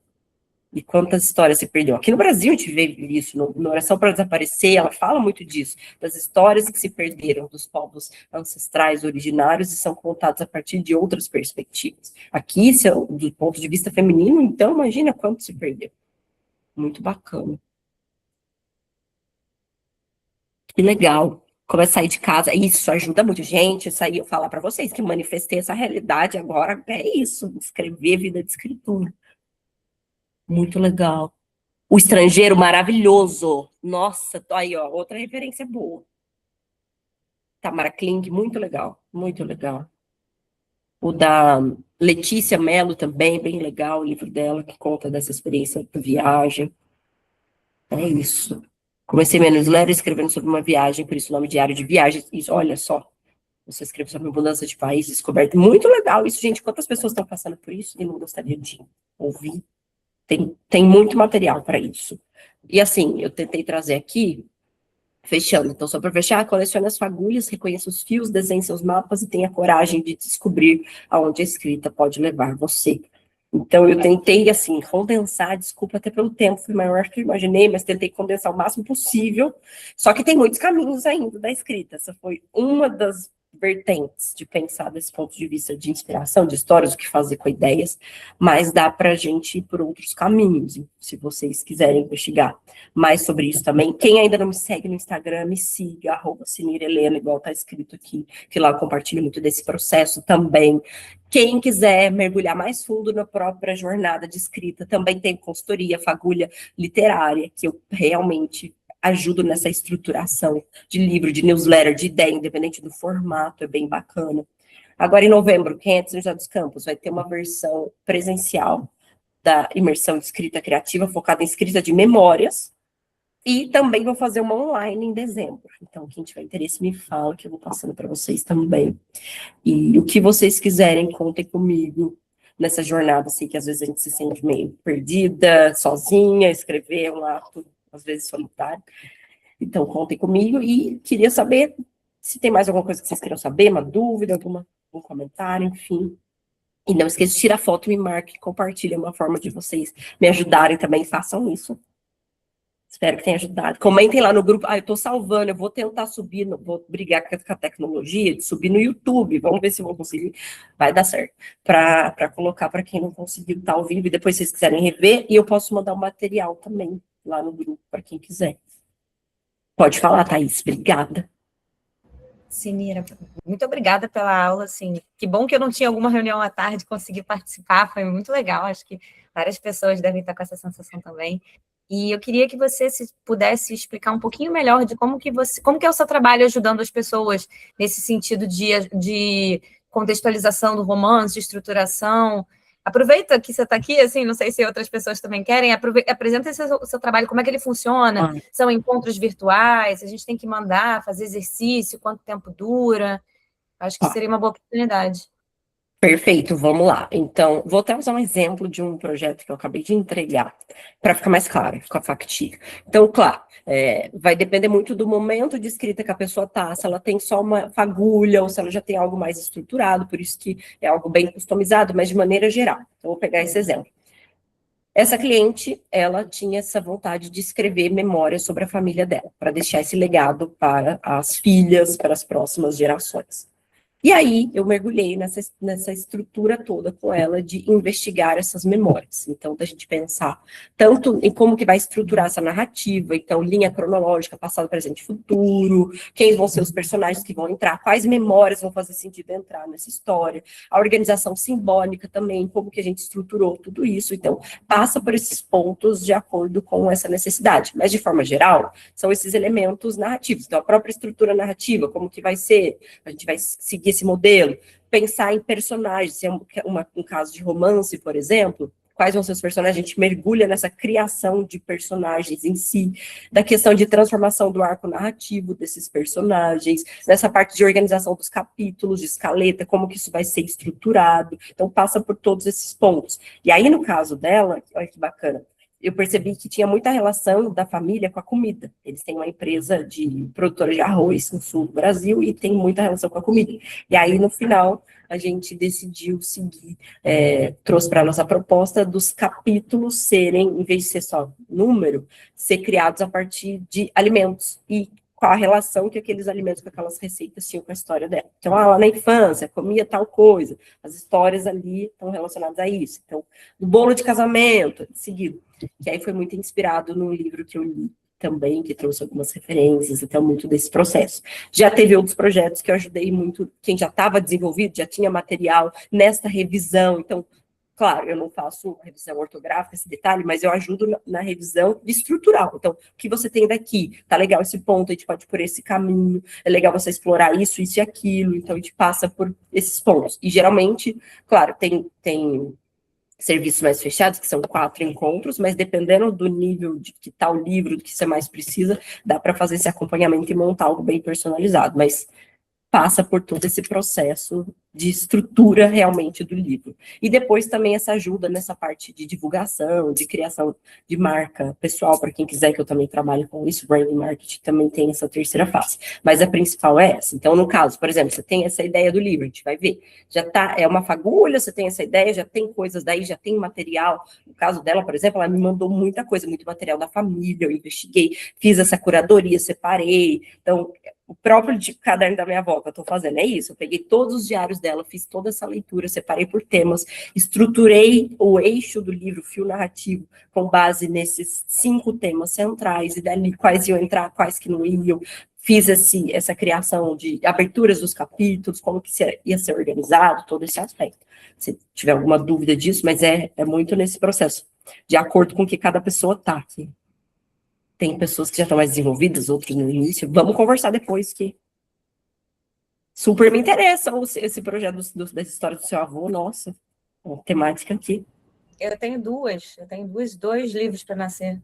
E quantas histórias se perdeu. Aqui no Brasil a gente vê isso, no Oração para Desaparecer, ela fala muito disso, das histórias que se perderam dos povos ancestrais, originários, e são contadas a partir de outras perspectivas. Aqui, do ponto de vista feminino, então, imagina quanto se perdeu. Muito bacana. Que legal. Começar a sair de casa, isso ajuda muito. Gente, isso aí eu falar para vocês que manifestei essa realidade agora, é isso, escrever vida de escritura. Muito legal. O Estrangeiro, maravilhoso. Nossa, aí, ó, outra referência boa. Tamara Kling, muito legal, muito legal. O da Letícia Mello também, bem legal, o livro dela, que conta dessa experiência de viagem. É isso. Comecei minha newsletter escrevendo sobre uma viagem, por isso o nome Diário de Viagens. Isso, olha só, você escreve sobre mudança de país, descoberta. Muito legal isso, gente. Quantas pessoas estão passando por isso e não gostaria de ouvir? Tem muito material para isso. E assim, eu tentei trazer aqui, fechando. Então, só para fechar, colecione as fagulhas, reconheça os fios, desenhe seus mapas e tenha coragem de descobrir aonde a escrita pode levar você. Então, eu tentei, assim, condensar, desculpa até pelo tempo, foi maior que eu imaginei, mas tentei condensar o máximo possível. Só que tem muitos caminhos ainda da escrita. Essa foi uma das vertentes de pensar desse ponto de vista de inspiração, de histórias, o que fazer com ideias, mas dá para a gente ir por outros caminhos, se vocês quiserem investigar mais sobre isso também. Quem ainda não me segue no Instagram, me siga, @CinirHelena, igual está escrito aqui, que lá eu compartilho muito desse processo também. Quem quiser mergulhar mais fundo na própria jornada de escrita, também tem consultoria, fagulha literária, que eu realmente ajudo nessa estruturação de livro, de newsletter, de ideia, independente do formato, é bem bacana. Agora, em novembro, quem é de São José dos Campos, vai ter uma versão presencial da imersão de escrita criativa, focada em escrita de memórias, e também vou fazer uma online em dezembro. Então, quem tiver interesse, me fala, que eu vou passando para vocês também. E o que vocês quiserem, contem comigo nessa jornada. Sei que às vezes a gente se sente meio perdida, sozinha, escrever é um ato, às vezes, solitário. Então, contem comigo. E queria saber se tem mais alguma coisa que vocês queiram saber, uma dúvida, algum comentário, enfim. E não esqueça de tirar foto, me marque, compartilhe, é uma forma de vocês me ajudarem também, façam isso. Espero que tenha ajudado. Comentem lá no grupo. Eu tô salvando, eu vou tentar subir, vou brigar com a tecnologia de subir no YouTube. Vamos ver se eu vou conseguir. Vai dar certo. Para colocar para quem não conseguiu estar ao vivo e depois vocês quiserem rever. E eu posso mandar o material também lá no grupo para quem quiser. Pode falar, Thaís. Obrigada. Sinira, muito obrigada pela aula, assim, que bom que eu não tinha alguma reunião à tarde, consegui participar, foi muito legal, acho que várias pessoas devem estar com essa sensação também, e eu queria que você pudesse explicar um pouquinho melhor de como que é o seu trabalho ajudando as pessoas nesse sentido de contextualização do romance, de estruturação. Aproveita que você está aqui, assim, não sei se outras pessoas também querem, apresenta o seu trabalho, como é que ele funciona, são encontros virtuais, a gente tem que mandar, fazer exercício, quanto tempo dura, acho que seria uma boa oportunidade. Perfeito, vamos lá. Então, vou até usar um exemplo de um projeto que eu acabei de entregar, para ficar mais claro, ficar factível. Então, claro, vai depender muito do momento de escrita que a pessoa está, se ela tem só uma fagulha ou se ela já tem algo mais estruturado, por isso que é algo bem customizado, mas de maneira geral. Então, vou pegar esse exemplo. Essa cliente, ela tinha essa vontade de escrever memórias sobre a família dela, para deixar esse legado para as filhas, para as próximas gerações. E aí, eu mergulhei nessa estrutura toda com ela de investigar essas memórias. Então, da gente pensar tanto em como que vai estruturar essa narrativa, então, linha cronológica, passado, presente e futuro, quem vão ser os personagens que vão entrar, quais memórias vão fazer sentido entrar nessa história, a organização simbólica também, como que a gente estruturou tudo isso. Então, passa por esses pontos de acordo com essa necessidade. Mas, de forma geral, são esses elementos narrativos. Então, a própria estrutura narrativa, como que vai ser, a gente vai seguir esse modelo, pensar em personagens, se é um caso de romance, por exemplo, quais vão ser os personagens, a gente mergulha nessa criação de personagens em si, da questão de transformação do arco narrativo desses personagens, nessa parte de organização dos capítulos, de escaleta, como que isso vai ser estruturado, então passa por todos esses pontos. E aí, no caso dela, olha que bacana, eu percebi que tinha muita relação da família com a comida. Eles têm uma empresa de produtora de arroz no sul do Brasil e tem muita relação com a comida. E aí, no final, a gente decidiu seguir, trouxe para nós a proposta dos capítulos serem, em vez de ser só número, ser criados a partir de alimentos e qual a relação que aqueles alimentos, com aquelas receitas tinham com a história dela. Então, lá na infância, comia tal coisa, as histórias ali estão relacionadas a isso. Então, do bolo de casamento, seguido. Que aí foi muito inspirado num livro que eu li também, que trouxe algumas referências, então, muito desse processo. Já teve outros projetos que eu ajudei muito, quem já estava desenvolvido, já tinha material nesta revisão, então, claro, eu não faço revisão ortográfica, esse detalhe, mas eu ajudo na revisão estrutural. Então, o que você tem daqui? Tá legal esse ponto, a gente pode ir por esse caminho, é legal você explorar isso e aquilo, então a gente passa por esses pontos. E geralmente, claro, tem serviços mais fechados, que são 4 encontros, mas dependendo do nível de que tá o livro, do que você mais precisa, dá para fazer esse acompanhamento e montar algo bem personalizado, mas passa por todo esse processo de estrutura realmente do livro. E depois também essa ajuda nessa parte de divulgação, de criação de marca pessoal, para quem quiser, que eu também trabalho com isso, branding marketing também tem essa terceira fase. Mas a principal é essa. Então, no caso, por exemplo, você tem essa ideia do livro, a gente vai ver, já tá, é uma fagulha, você tem essa ideia, já tem coisas daí, já tem material. No caso dela, por exemplo, ela me mandou muita coisa, muito material da família, eu investiguei, fiz essa curadoria, separei. Então, o próprio caderno da minha avó que eu estou fazendo é isso. Eu peguei todos os diários dela, fiz toda essa leitura, separei por temas, estruturei o eixo do livro, o fio narrativo, com base nesses 5 temas centrais, e dali quais iam entrar, quais que não iam. Fiz essa criação de aberturas dos capítulos, como que ia ser organizado, todo esse aspecto. Se tiver alguma dúvida disso, mas é muito nesse processo, de acordo com o que cada pessoa está aqui. Tem pessoas que já estão mais desenvolvidas, outros no início. Vamos conversar depois, que super me interessa esse projeto dessa história do seu avô. Nossa, temática aqui. Eu tenho dois livros para nascer.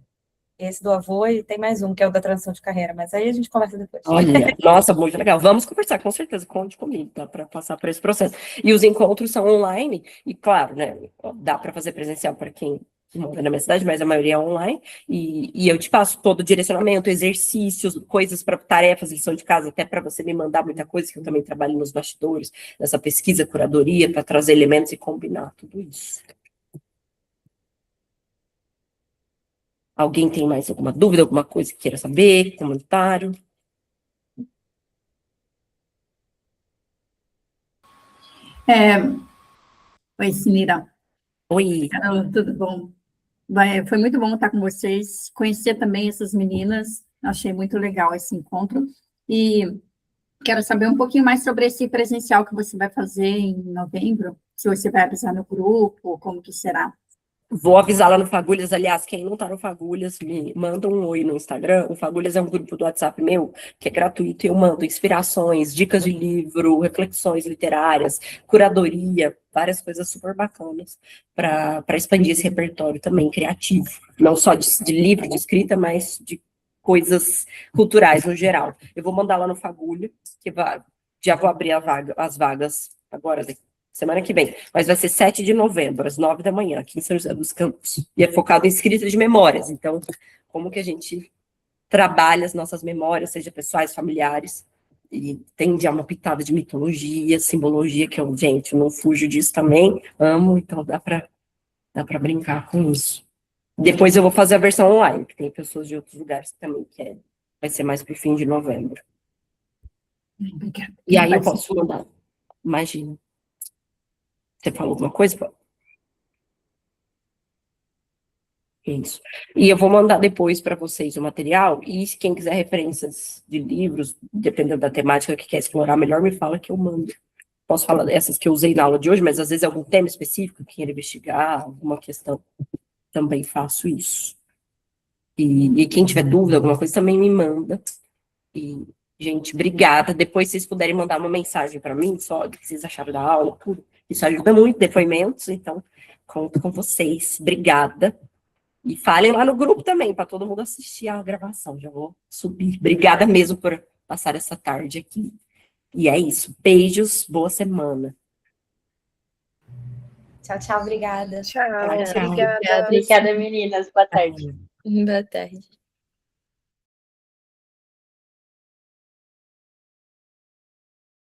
Esse do avô e tem mais um, que é o da transição de carreira, mas aí a gente conversa depois. Olha, nossa, muito legal. Vamos conversar, com certeza, conte comigo, dá para passar por esse processo. E os encontros são online, e claro, né, dá para fazer presencial para quem mora na minha cidade, mas a maioria é online, e eu te passo todo o direcionamento, exercícios, coisas para tarefas, lição de casa, até para você me mandar muita coisa, que eu também trabalho nos bastidores, nessa pesquisa, curadoria, para trazer elementos e combinar tudo isso. Alguém tem mais alguma dúvida, alguma coisa que queira saber, comentário? Oi, Sinira. Oi. Carol, tudo bom? Foi muito bom estar com vocês, conhecer também essas meninas, achei muito legal esse encontro, e quero saber um pouquinho mais sobre esse presencial que você vai fazer em novembro, se você vai avisar no grupo, como que será? Vou avisar lá no Fagulhas. Aliás, quem não tá no Fagulhas, me manda um oi no Instagram. O Fagulhas é um grupo do WhatsApp meu, que é gratuito, e eu mando inspirações, dicas de livro, reflexões literárias, curadoria, várias coisas super bacanas para expandir esse repertório também criativo. Não só de livro, de escrita, mas de coisas culturais no geral. Eu vou mandar lá no Fagulha, já vou abrir as vagas agora, semana que vem, mas vai ser 7 de novembro, às 9 da manhã, aqui em São José dos Campos. E é focado em escrita de memórias. Então, como que a gente trabalha as nossas memórias, seja pessoais, familiares, e tem já uma pitada de mitologia, simbologia, que eu, gente, não fujo disso também, amo, então dá para brincar com isso. Depois eu vou fazer a versão online, que tem pessoas de outros lugares também, vai ser mais pro fim de novembro. Obrigada. E aí eu posso mandar, imagina. Você falou alguma coisa, Paulo? Isso. E eu vou mandar depois para vocês o material, e se quem quiser referências de livros, dependendo da temática que quer explorar melhor, me fala que eu mando. Posso falar dessas que eu usei na aula de hoje, mas às vezes algum tema específico que queira investigar, alguma questão, também faço isso. E quem tiver dúvida, alguma coisa, também me manda. E, gente, obrigada. Depois, se vocês puderem mandar uma mensagem para mim, só o que vocês acharam da aula, tudo. Isso ajuda muito, depoimentos, então, conto com vocês. Obrigada. E falem lá no grupo também, para todo mundo assistir a gravação. Já vou subir. Obrigada mesmo por passar essa tarde aqui. E é isso. Beijos, boa semana. Tchau, tchau, obrigada. Tchau, Tchau. obrigada. Obrigada, meninas. Boa tarde. Boa tarde.